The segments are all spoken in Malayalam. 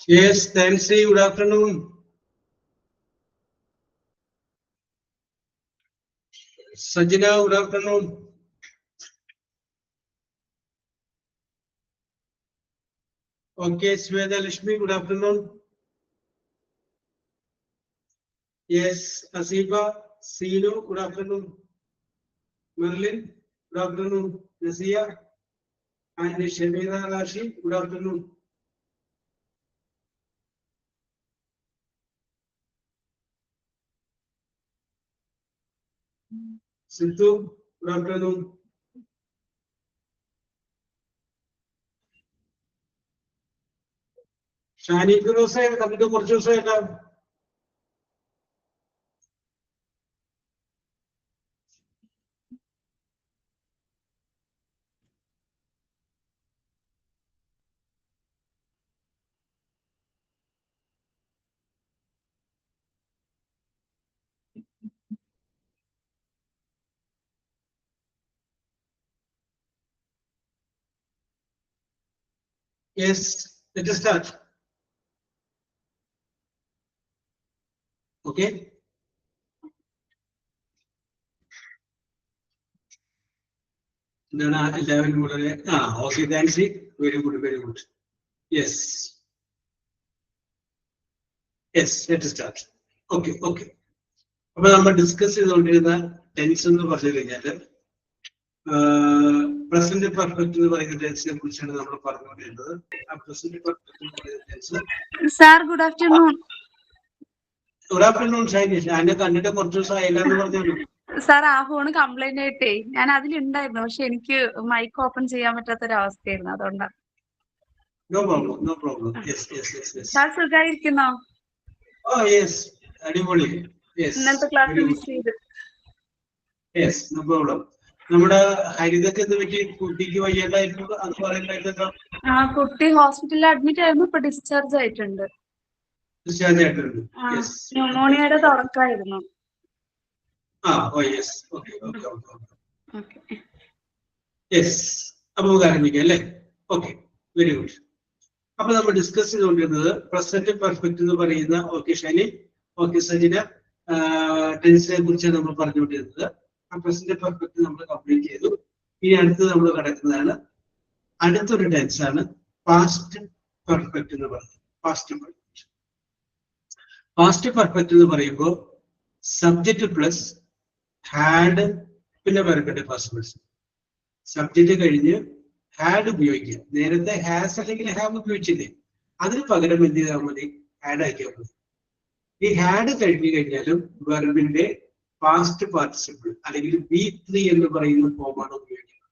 Yes, Nancy, good afternoon. Sajina, good afternoon. Okay, Sweda Lashmi, good afternoon. Yes, Asifa, Sinu, good afternoon. Merlin, good afternoon. Nasia and Shamira Rashi, good afternoon. Sindhu, good afternoon. Shani Kurose, come to Portugal. Yes, let us start. Okay. Then 11 okay, thanks. Very good, very good. Yes. Yes, let us start. Okay, okay. But we discuss the tense in the present perfect tense. Present perfect. Sir, good afternoon. Good afternoon, Shainesh. I am candidate for the sir ആ ഫോൺ കംപ്ലൈന്റ് ആയിട്ടേ ഞാൻ അതിലുണ്ടായിരുന്നു പക്ഷെ എനിക്ക് മൈക്ക് ഓപ്പൺ ചെയ്യാൻ പറ്റാത്തൊരവസ്ഥയായിരുന്നു അതുകൊണ്ടാണ്. No problem, no problem. Yes, yes, yes, yes. Sir സുഖായിരിക്കുന്നോ? Oh yes, അടിപൊളി. Yes. ഇന്നത്തെ ക്ലാസ് മിസ് ചെയ്തു. Yes, no problem. നമ്മുടെ ഹരിതക്ക് എന്ത് പറ്റി? കുട്ടിക്ക് വയ്യാണ്ടായിരുന്നു അത് പറയുന്നുണ്ടായിരുന്നല്ലോ. ആ കുട്ടി ഹോസ്പിറ്റലിൽ അഡ്മിറ്റ് ആയിരുന്നു, ഇപ്പൊ ഡിസ്ചാർജ് ആയിട്ടുണ്ട്. ഡിസ്ചാർജ് ആയിട്ടുണ്ട്. Yes. ന്യൂമോണിയയുടെ തുടക്കമായിരുന്നു. Oh yes. Okay, okay, okay. Okay. Yes. അപ്പൊ നമുക്ക് ആരംഭിക്കാം അല്ലേ? Okay, very good. അപ്പൊ നമ്മൾ ഡിസ്കസ് ചെയ്തുകൊണ്ടിരുന്നത് പ്രസന്റ് പെർഫെക്റ്റ് എന്ന് പറയുന്ന ഓക്കെ ഷൈനി, ഓക്കെ സജിന, ടെൻസിനെ കുറിച്ചാണ് നമ്മൾ പറഞ്ഞുകൊണ്ടിരുന്നത്. ആ പ്രസന്റ് പെർഫെക്റ്റ് നമ്മൾ കംപ്ലീറ്റ് ചെയ്തു. ഇനി അടുത്ത് നമ്മൾ കിടക്കുന്നതാണ് അടുത്തൊരു ടെൻസ് ആണ് പാസ്റ്റ് പെർഫെക്റ്റ് എന്ന് പറയുന്നത്. Past perfect. പാസ്റ്റ് പെർഫെക്റ്റ് എന്ന് പറയുമ്പോൾ സബ്ജക്റ്റ് പ്ലസ് ഹാഡ് പിന്നെ വരക്കട്ടെ ഫസ്റ്റ് പേഴ്സൺ. സബ്ജക്റ്റ് കഴിഞ്ഞ് ഹാഡ് ഉപയോഗിക്കുക. നേരത്തെ ഹാസ് അല്ലെങ്കിൽ ഹാവ് ഉപയോഗിച്ചില്ലേ, അതിന് പകരം എന്ത് ചെയ്താൽ മതി? ഹാഡ് ആക്കിയാൽ മതി. ഈ ഹാഡ് കഴിഞ്ഞു കഴിഞ്ഞാലും വെർബിന്റെ പാസ്റ്റ് പാർട്ടിസിപ്പിൾ അല്ലെങ്കിൽ V3 എന്ന് പറയുന്ന ഫോമാണ് ഉപയോഗിക്കുന്നത്.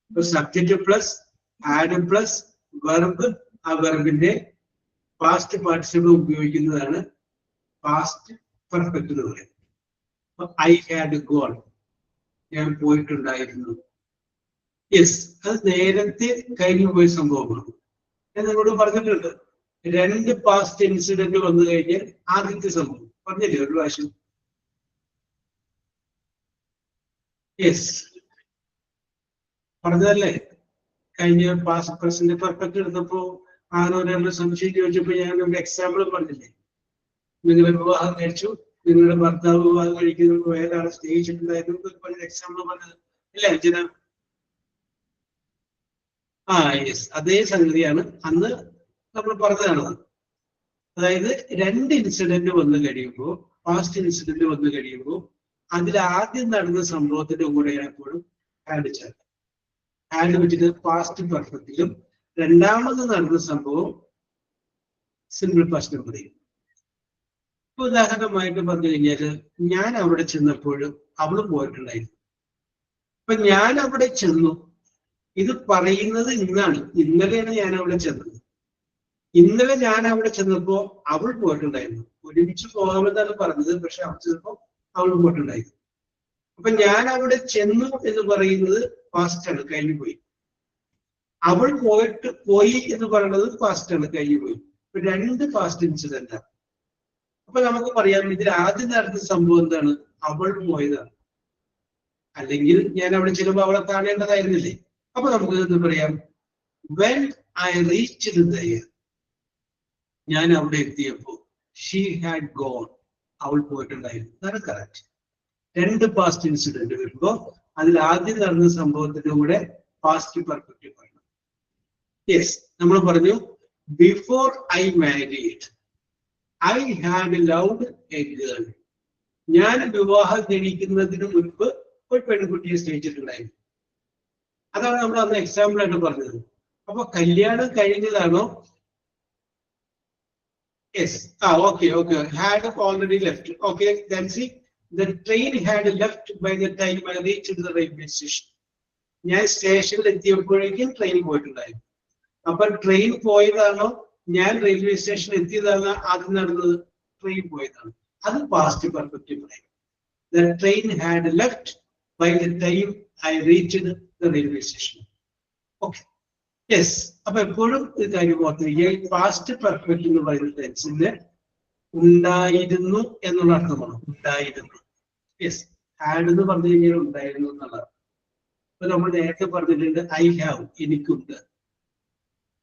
ഇപ്പൊ subject plus had plus verb, ആ വെർബിന്റെ പാസ്റ്റ് പാർട്ടിസിപ്പിൾ ഉപയോഗിക്കുന്നതാണ് പാസ്റ്റ് പെർഫെക്റ്റ് എന്ന് പറയുന്നത്. ഐ ഹാഡ് ഗോൺ, ഞാൻ പോയിട്ടുണ്ടായിരുന്നു. യെസ്, അത് നേരത്തെ കഴിഞ്ഞു പോയ സംഭവമാണ്. ഞാൻ നിങ്ങളോട് പറഞ്ഞിട്ടുണ്ട്, രണ്ട് പാസ്റ്റ് ഇൻസിഡന്റ് വന്നു കഴിഞ്ഞാൽ ആദ്യത്തെ സംഭവം പറഞ്ഞില്ലേ ഒരു പ്രാവശ്യം? യെസ്, പറഞ്ഞതല്ലേ? കഴിഞ്ഞ പാസ്റ്റ് പ്രസന്റ് പെർഫെക്റ്റ് എടുത്തപ്പോ ആരോട് സംശയം ചോദിച്ചപ്പോ ഞാൻ ഒരു എക്സാമ്പിൾ പറഞ്ഞില്ലേ? നിങ്ങളുടെ വിവാഹം കഴിച്ചു, നിങ്ങളുടെ ഭർത്താവ് വിവാഹം കഴിക്കുന്നതിന് വേറെ സ്നേഹിച്ചിട്ടുണ്ടായിരുന്നു പറഞ്ഞ എക്സാമ്പിൾ പറഞ്ഞത് ഇല്ലേ അഞ്ജന? യെസ്, അതേ സംഗതിയാണ് അന്ന് നമ്മൾ പറഞ്ഞതാണ്. അതായത് രണ്ട് ഇൻസിഡന്റ് വന്നു കഴിയുമ്പോൾ, പാസ്റ്റ് ഇൻസിഡന്റ് വന്നു കഴിയുമ്പോൾ അതിൽ ആദ്യം നടന്ന സംഭവത്തിന്റെ കൂടെ എപ്പോഴും ഹാഡ് ചേർക്കാം. ഹാഡ് വെച്ചിട്ട് പാസ്റ്റ് പെർഫെക്റ്റിലും രണ്ടാമത് നടന്ന സംഭവം സിമ്പിൾ പാസ്റ്റിലും പറയും. ഉദാഹരണമായിട്ട് പറഞ്ഞു കഴിഞ്ഞാല് ഞാൻ അവിടെ ചെന്നപ്പോഴും അവള് പോയിട്ടുണ്ടായിരുന്നു. അപ്പൊ ഞാൻ അവിടെ ചെന്നു, ഇത് പറയുന്നത് ഇന്നാണ്. ഇന്നലെയാണ് ഞാൻ അവിടെ ചെന്നത്. ഇന്നലെ ഞാൻ അവിടെ ചെന്നപ്പോ അവൾ പോയിട്ടുണ്ടായിരുന്നു. ഒരുമിച്ച് പോകാമെന്നാണ് പറഞ്ഞത്, പക്ഷെ അവിടെ ചെന്നപ്പോ അവൾ പോയിട്ടുണ്ടായിരുന്നു. അപ്പൊ ഞാൻ അവിടെ ചെന്നു എന്ന് പറയുന്നത് പാസ്റ്റ് ആണ്, കഴിഞ്ഞു പോയി. അവൾ പോയി എന്ന് പറയുന്നത് പാസ്റ്റ് ആണ്, കഴിഞ്ഞു പോയി. ഇപ്പൊ രണ്ട് പാസ്റ്റ് ഇൻസിഡന്റ് ആണ്. അപ്പൊ നമുക്ക് പറയാം ഇതിൽ ആദ്യം നടന്ന സംഭവം എന്താണ്? അവൾ പോയതാണ്. അല്ലെങ്കിൽ ഞാൻ അവിടെ ചെല്ലുമ്പോൾ അവളെ കാണേണ്ടതായിരുന്നില്ലേ? അപ്പൊ നമുക്ക് എന്ത് പറയാം? When I reached there. ഞാൻ അവിടെ എത്തിയപ്പോ ഷീ ഹാഡ് ഗോൺ, അവൾ പോയിട്ടുണ്ടായിരുന്നു. അതാണ് കറക്റ്റ്. രണ്ട് പാസ്റ്റ് ഇൻസിഡന്റ് വരുമ്പോ അതിൽ ആദ്യം നടന്ന സംഭവത്തിന്റെ കൂടെ പാസ്റ്റ് പെർഫെക്റ്റ് പറയണം. യെസ്, നമ്മൾ പറഞ്ഞു before I married I had loved A girl. ഞാൻ വിവാഹം കഴിക്കുന്നതിന് മുൻപ് ഒരു പെൺകുട്ടിയെ സ്നേഹിച്ചിട്ടുണ്ടായിരുന്നു. അതാണ് നമ്മൾ അന്ന് എക്സാമ്പിൾ ആയിട്ട് പറഞ്ഞത്. അപ്പൊ കല്യാണം കഴിഞ്ഞതാണോ? Yes. Okay. Had already left. Okay, then see, the train had left by the time I reached the railway station. ഞാൻ സ്റ്റേഷനിൽ എത്തിയപ്പോഴേക്കും ട്രെയിൻ പോയിട്ടുണ്ടായിരുന്നു. അപ്പൊ ട്രെയിൻ പോയതാണോ ഞാൻ റെയിൽവേ സ്റ്റേഷനിൽ എത്തിയതാണോ ആദ്യം നടന്നത്? ട്രെയിൻ പോയതാണ്. അത് പാസ്റ്റ് പെർഫെക്റ്റ് പറയും. The train had left by the time I reached the railway station. Okay. Yes. അപ്പൊ എപ്പോഴും ഇത് കാര്യം ഓർത്തിരിക്കുക, പാസ്റ്റ് പെർഫെക്റ്റ് എന്ന് പറയുന്ന ടെൻസിന് ഉണ്ടായിരുന്നു എന്നുള്ള അർത്ഥമാണ്. ഉണ്ടായിരുന്നു. യെസ്. ഹാഡ് എന്ന് പറഞ്ഞു കഴിഞ്ഞാൽ ഉണ്ടായിരുന്നു എന്നുള്ളതാണ്. ഇപ്പൊ നമ്മൾ നേരത്തെ പറഞ്ഞിട്ടുണ്ട് ഐ ഹാവ്, എനിക്കുണ്ട്.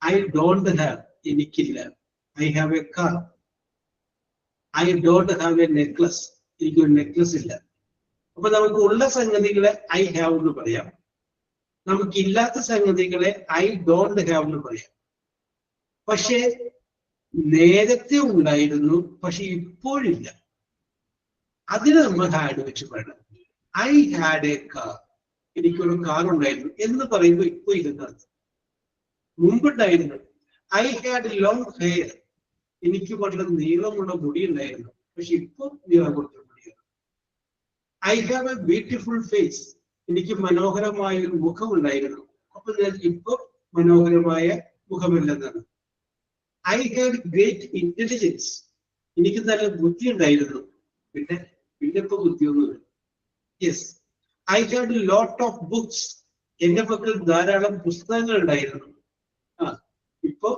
ഐ ഡോണ്ട് ഹാവ്, എനിക്കില്ല. I have A car. I don't have A necklace, എനിക്കൊരു നെക്ലസ് ഇല്ല. അപ്പൊ നമുക്ക് ഉള്ള സംഗതികളെ ഐ ഹാവ് എന്ന് പറയാം, നമുക്കില്ലാത്ത സംഗതികളെ ഐ ഡോണ്ട് ഹാവ് എന്ന് പറയാം. പക്ഷെ നേരത്തെ ഉണ്ടായിരുന്നു, പക്ഷെ ഇപ്പോഴില്ല. അതിന് നമ്മൾ ഹാഡ് വെച്ച് പറയണം. ഐ ഹാഡ് എ കാർ, എനിക്കൊരു കാർ ഉണ്ടായിരുന്നു എന്ന് പറയുമ്പോൾ ഇപ്പൊ ഇല്ലെന്നർത്ഥം. മുമ്പുണ്ടായിരുന്നു. ഐ ഹാഡ് ലോങ് ഹെയർ, എനിക്ക് വളരെ നീളമുള്ള മുടി ഉണ്ടായിരുന്നു, പക്ഷെ ഇപ്പൊ നീളം കൊടുത്ത മുടിയാണ്. I have a beautiful face, എനിക്ക് മനോഹരമായ ഒരു മുഖം ഉണ്ടായിരുന്നു, അപ്പൊ ഞാൻ ഇപ്പൊ മനോഹരമായ മുഖമില്ലെന്നാണ്. ഐ ഹാഡ് ഗ്രേറ്റ് ഇന്റലിജൻസ്, എനിക്ക് നല്ല ബുദ്ധി ഉണ്ടായിരുന്നു, പിന്നെ ഇപ്പൊ ബുദ്ധിയൊന്നുമില്ല. Yes. I had lot of books, എന്റെ പക്കൽ ധാരാളം പുസ്തകങ്ങൾ ഉണ്ടായിരുന്നു. ഇപ്പൊ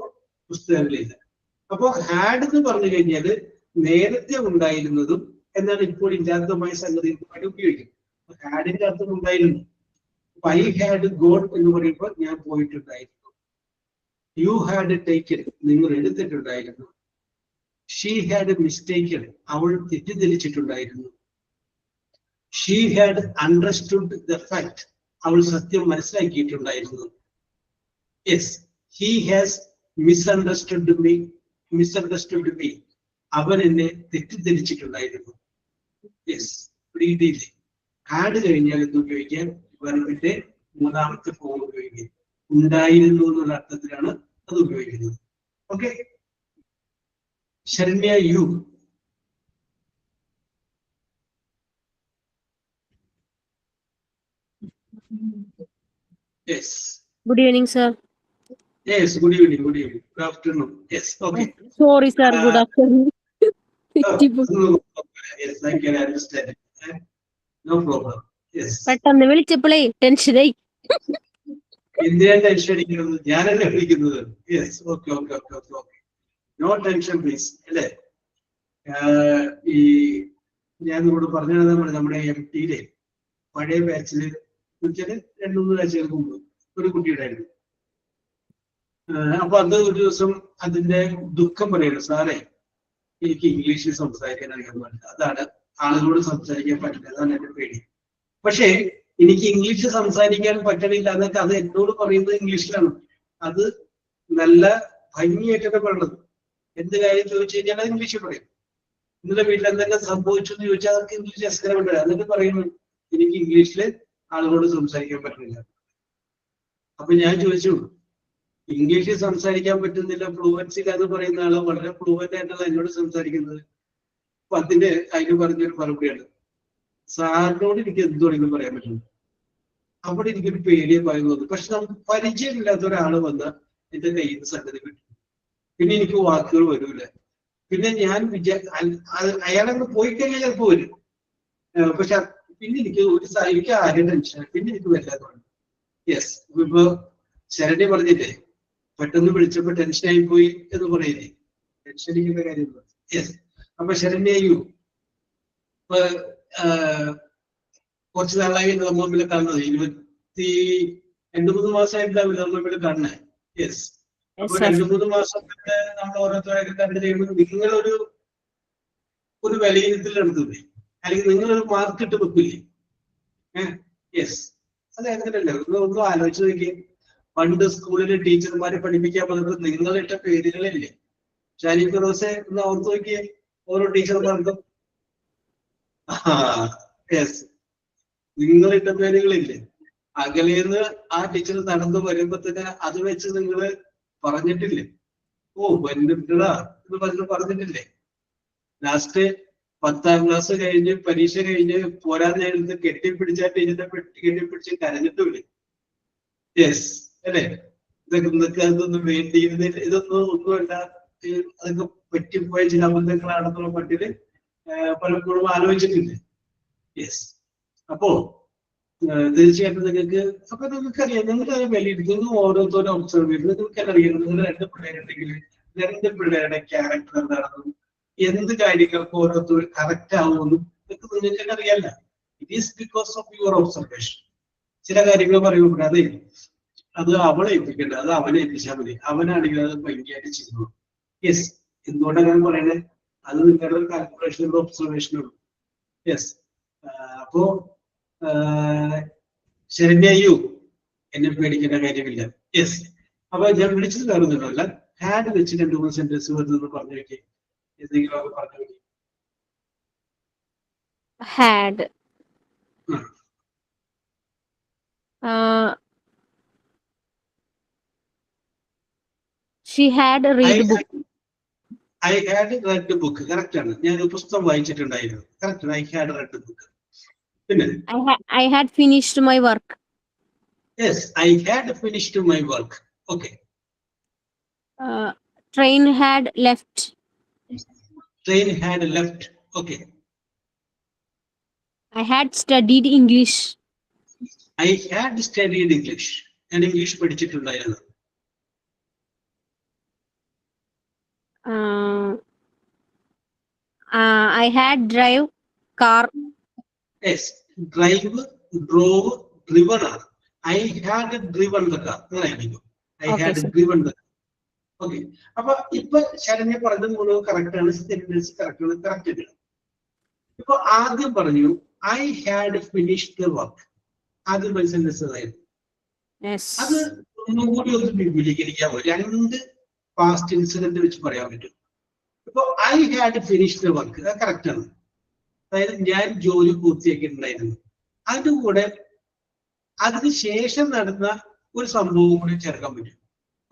പുസ്തകങ്ങളില്ല. അപ്പൊ ഹാഡ് എന്ന് പറഞ്ഞു കഴിഞ്ഞാല് നേരത്തെ ഉണ്ടായിരുന്നതും എന്നാൽ ഇപ്പോൾ ഇല്ലാത്തതുമായ സംഗതി ഉപയോഗിക്കും. ഹാഡിന്റെ അർത്ഥം ഉണ്ടായിരുന്നു. ഐ ഹാഡ് ഗോൺ എന്ന് പറയുമ്പോൾ ഞാൻ പോയിട്ടുണ്ടായിരുന്നു. യു ഹാഡ് ടേക്കൻ, നിങ്ങൾ എടുത്തിട്ടുണ്ടായിരുന്നു. ഷീ ഹാഡ് മിസ്റ്റേക്കൻ, അവൾ തെറ്റിദ്ധരിച്ചിട്ടുണ്ടായിരുന്നു. She had understood the fact, അവൾ സത്യം മനസ്സിലാക്കിയിട്ടുണ്ടായിരുന്നു. Yes. He has misunderstood me, അവൻ എന്നെ തെറ്റിദ്ധരിച്ചിട്ടുണ്ടായിരുന്നു. യെസ്. പ്രീതിയില്ലേ, ഹാഡ് കഴിഞ്ഞാൽ എന്ത് ഉപയോഗിക്കാൻ? വെർബിന്റെ മൂന്നാമത്തെ ഫോം ഉപയോഗിക്കുക. ഉണ്ടായിരുന്നു എന്നുള്ള അർത്ഥത്തിലാണ് അത് ഉപയോഗിക്കുന്നത്. Okay. Saranya, you. Yes. Good evening, sir. Yes, good evening. Good afternoon. Yes, okay. Sorry, sir. Good afternoon. Yes, I can understand. No problem. Yes. പെട്ടെന്ന് വിളിച്ചപ്പോഴേ ടെൻഷനായി. എന്തിനാണ് ടെൻഷൻ അടിക്കുന്നത്? ഞാനല്ലേ വിളിക്കുന്നത്. Yes. Okay. No tension please. അല്ലേ? ഈ ഞാൻ നിങ്ങളോട് പറഞ്ഞത് നമ്മുടെ MT-യിലെ പഴയ ബാച്ചില് 2-3 ആഴ്ചകൾക്ക് മുമ്പ് ഒരു കുട്ടിയുണ്ടായിരുന്നു. അപ്പൊ അത് ഒരു ദിവസം അതിന്റെ ദുഃഖം പറയുന്നു, സാറേ എനിക്ക് ഇംഗ്ലീഷിൽ സംസാരിക്കാൻ അറിയാൻ പാടില്ല, അതാണ് ആളുകളോട് സംസാരിക്കാൻ പറ്റില്ല, അതാണ് എന്റെ പേടി. പക്ഷേ എനിക്ക് ഇംഗ്ലീഷ് സംസാരിക്കാൻ പറ്റണില്ല എന്നൊക്കെ അത് എന്നോട് പറയുന്നത് ഇംഗ്ലീഷിലാണ്. അത് നല്ല ഭംഗിയായിട്ടാണ് പറയുന്നത്. എന്ത് കാര്യം ചോദിച്ചു കഴിഞ്ഞാൽ അത് ഇംഗ്ലീഷിൽ പറയും. ഇന്നലെ വീട്ടിൽ എന്തെങ്കിലും സംഭവിച്ചു എന്ന് ചോദിച്ചാൽ അതൊക്കെ ഇംഗ്ലീഷ് അസ്കരമുണ്ട്. എന്നിട്ട് പറയുന്നു എനിക്ക് ഇംഗ്ലീഷില് ആളുകളോട് സംസാരിക്കാൻ പറ്റുന്നില്ല. അപ്പൊ ഞാൻ ചോദിച്ചു, ഇംഗ്ലീഷിൽ സംസാരിക്കാൻ പറ്റുന്നില്ല, ഫ്ലുവൻസി എന്ന് പറയുന്ന ആള് വളരെ ഫ്ലുവന്റ് ആയിട്ടാണ് എന്നോട് സംസാരിക്കുന്നത്. അപ്പൊ അതിന് പറഞ്ഞൊരു മറുപടിയാണ്, സാറിനോട് എനിക്ക് എന്തുകൊണ്ടെങ്കിലും പറയാൻ പറ്റുന്നു. അവിടെ എനിക്കൊരു പേടിയെ പറയുന്നത്. പക്ഷെ നമുക്ക് പരിചയമില്ലാത്ത ഒരാള് വന്നാൽ എന്റെ കയ്യിൽ നിന്ന് സംഗതി കിട്ടും, പിന്നെ എനിക്ക് വാക്കുകൾ വരൂല. പിന്നെ ഞാൻ അയാളങ്ങ് പോയി കഴിഞ്ഞാൽ ചിലപ്പോ വരും. പക്ഷെ പിന്നെ എനിക്ക് ആരും ടെൻഷൻ, പിന്നെ എനിക്ക് വല്ലാതെ. യെസ്. ഇപ്പൊ ശരണ്യ പറഞ്ഞില്ലേ, പെട്ടെന്ന് വിളിച്ചപ്പോ ടെൻഷനായി പോയി എന്ന് പറയില്ലേ, ടെൻഷൻ അടിക്കുന്ന കാര്യം. യെസ്. അപ്പൊ ശരണ്യു കുറച്ച് നാളായി നമ്മൾ തമ്മിൽ കാണുന്നത്, 22-23 മാസമായിട്ടാവില്ല നമ്മൾ തമ്മിൽ കാണുന്നത്. യെസ്. Yes, അപ്പൊ sir. 2-3 മാസം നമ്മൾ ഓരോരുത്തരായിട്ട് കണ്ടു കഴിയുമ്പോൾ നിങ്ങളൊരു വിലയിരുത്തൽ നടത്തുന്നില്ലേ, അല്ലെങ്കിൽ നിങ്ങളൊരു മാർക്ക് ഇട്ട് വെക്കില്ലേ? യെസ്, അത് എങ്ങനെയല്ലേ? ഒന്നും ആലോചിച്ച് നോക്കി. പണ്ട് സ്കൂളിലെ ടീച്ചർമാരെ പഠിപ്പിക്കാൻ പറഞ്ഞത് നിങ്ങളിട്ട പേരുകളില്ലേ? ഷാനി ഫിറോസെ ഒന്ന് ഓർത്ത് നോക്കിയേ, ഓരോ ടീച്ചർമാർക്കും. യെസ്, നിങ്ങളിട്ട പേരുകളില്ലേ? അകലേന്ന് ആ ടീച്ചർ നടന്നു വരുമ്പോ തന്നെ അത് വെച്ച് നിങ്ങള് പറഞ്ഞിട്ടില്ലേ? ഓ വന്നിട്ടാ എന്ന് പറഞ്ഞിട്ടില്ലേ? ലാസ്റ്റ് 10ാം ക്ലാസ് കഴിഞ്ഞ് പരീക്ഷ കഴിഞ്ഞ് പോരാൻ നേരത്ത് കെട്ടിപ്പിടിച്ച ടീച്ചറിനെ കെട്ടിപ്പിടിച്ച് കരഞ്ഞിട്ടുമില്ലേ? യെസ് അല്ലേ? ഇതൊക്കെ അതൊന്നും വേണ്ടിയിരുന്നില്ല, ഒന്നുമല്ല, അതൊക്കെ പറ്റിപ്പോയ ചില അബദ്ധങ്ങളാണെന്നുള്ള മട്ടില് പലപ്പോഴും ആലോചിച്ചിട്ടില്ലേ? യെസ്. അപ്പോ തീർച്ചയായിട്ടും നിങ്ങൾക്ക് നിങ്ങൾക്കറിയാം, നിങ്ങൾക്ക് വിലയിരുത്തുന്നത് ഓരോരുത്തരും ഒബ്സർവ് ചെയ്ത് നിങ്ങൾക്കറിയാം. നിങ്ങൾ 2 പിള്ളേരുണ്ടെങ്കിൽ 2 പിള്ളേരുടെ ക്യാരക്ടർ എന്താണെന്നും എന്ത് കാര്യങ്ങൾക്ക് ഓരോരുത്തർ കറക്റ്റ് ആവുമെന്നും നിങ്ങൾക്ക് അറിയാല്ല. It is because of your observation. ചില കാര്യങ്ങൾ പറയുമ്പോൾ അത് അവളെ ഏൽപ്പിക്കേണ്ട, അത് അവനെ ഏൽപ്പിച്ചാൽ മതി, അവനാണെങ്കിൽ അത് ഭംഗിയായിട്ട് ചെയ്തു. യെസ്, എന്തുകൊണ്ടാണ് ഞാൻ പറയുന്നത്? അത് നിങ്ങളുടെ കാൽക്കുലേഷനുള്ള ഒബ്സർവേഷനുള്ളൂ. യെസ്. അപ്പോ ശരണ്യു എന്നെ പേടിക്കേണ്ട കാര്യമില്ല. യെസ്. അപ്പൊ ഞാൻ വിളിച്ചത് കാണുന്നുണ്ടല്ല, ഹാഡ് വെച്ച് 2-3 സെന്റൻസ് വരുന്നത് പറഞ്ഞു വെക്കേ, എന്തെങ്കിലും ഒക്കെ പറഞ്ഞു വെക്കേ. Had. She had read book. I had read the book. Correct ആണ്. ഞാൻ ഒരു പുസ്തകം വായിച്ചിട്ടുണ്ടായിരുന്നു. Correct. I had read the book. പിന്നെ I had finished my work. Yes, I had finished my work. Okay. Train had left. Train had left. Okay. I had studied English. I had studied English. ഞാൻ English പഠിച്ചിട്ടുണ്ടായിരുന്നു. I had drive car. Yes, drive, drove, driven ആണ്. I had driven the car. I Okay, had sir. driven the car. Okay. അപ്പൊ ഇപ്പൊ ശരണ്യ പറഞ്ഞത് മുഴുവൻ കറക്റ്റ് ആണ്, സെന്റൻസ് കറക്റ്റ് ആണ്, കറക്റ്റ് ആണ്. ഇപ്പൊ ആദ്യം പറഞ്ഞു I had finished the work. ആദ്യം സെന്റൻസ് അതായിരുന്നു. Yes. അത് ഒന്നുകൂടി ഒന്ന് വിപുലീകരിക്കാമോ? 2 പാസ്റ്റ് ഇൻസിഡന്റ് വെച്ച് പറയാൻ പറ്റും. ഇപ്പൊ I had finished the work, അത് കറക്റ്റ് ആണ്. അതായത് ഞാൻ ജോലി പൂർത്തിയാക്കിയിട്ടുണ്ടായിരുന്നു. അതിന്റെ കൂടെ അതിനുശേഷം നടന്ന ഒരു സംഭവം കൂടി ചേർക്കാൻ പറ്റും.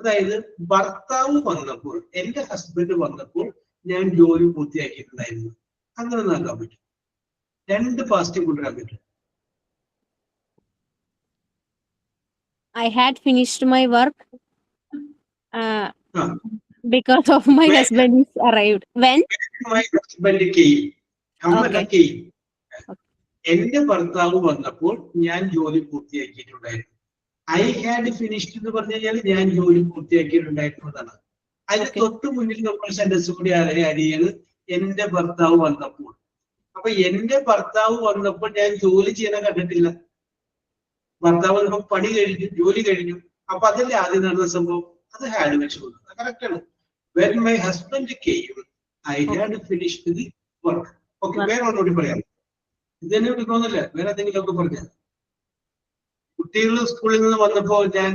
അതായത് ഭർത്താവ് വന്നപ്പോൾ, എന്റെ ഹസ്ബൻഡ് വന്നപ്പോൾ ഞാൻ ജോലി പൂർത്തിയാക്കിയിട്ടുണ്ടായിരുന്നു. അങ്ങനെ നോക്കാൻ പറ്റും. 2 പാസ്റ്റ് കൊണ്ടുവരാൻ പറ്റും. I had finished my work because of my husband is arrived. When my husband came. Okay. came. എന്റെ ഭർത്താവ് വന്നപ്പോൾ ഞാൻ ജോലി പൂർത്തിയാക്കിയിട്ടുണ്ടായിരുന്നു. I had finished എന്ന് പറഞ്ഞു കഴിഞ്ഞാൽ ഞാൻ ജോലി പൂർത്തിയാക്കിയിട്ടുണ്ടായിരുന്നതാണ്. അതിന് തൊട്ട് മുന്നിൽ നമ്മൾ സെന്റൻസ് കൂടി ആഡ് ചെയ്യാണ്, എന്റെ ഭർത്താവ് വന്നപ്പോൾ. അപ്പൊ എന്റെ ഭർത്താവ് വന്നപ്പോൾ ഞാൻ ജോലി ചെയ്യാൻ കണ്ടിട്ടില്ല. ഭർത്താവ് വന്നപ്പോൾ പണി കഴിഞ്ഞു, ജോലി കഴിഞ്ഞു. അപ്പൊ അതല്ലേ ആദ്യം നടന്ന സംഭവം. അത് ഹാഡ് വെച്ച് കൊടുക്കും. കറക്റ്റ് ആണ്. When my husband came, I had finished the work. Okay, വേറെ ഒന്നുകൂടി പറയാം. ഇതന്നെ വിളിക്കണമെന്നില്ല, വേറെ എന്തെങ്കിലും ഒക്കെ പറഞ്ഞാൽ. കുട്ടികൾ സ്കൂളിൽ നിന്ന് വന്നപ്പോ ഞാൻ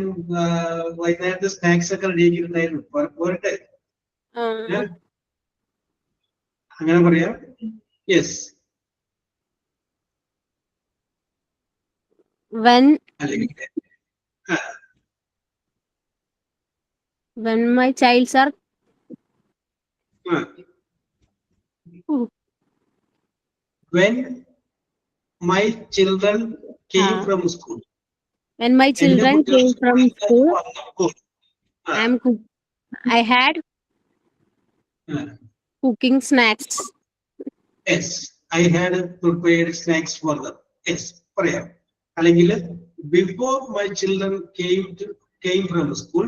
വൈകുന്നേരത്തെ സ്നാക്സ് ഒക്കെ റെഡിയാക്കിയിട്ടുണ്ടായിരുന്നു. പോരട്ടെ, അങ്ങനെ പറയാം. യെസ്. when അല്ലെങ്കിൽ my childs are when my children came from school. When my children came from school, I had cooking snacks. Yes, I had prepared snacks for them. Yes, പറയാം. അല്ലെങ്കിൽ before my children came from school,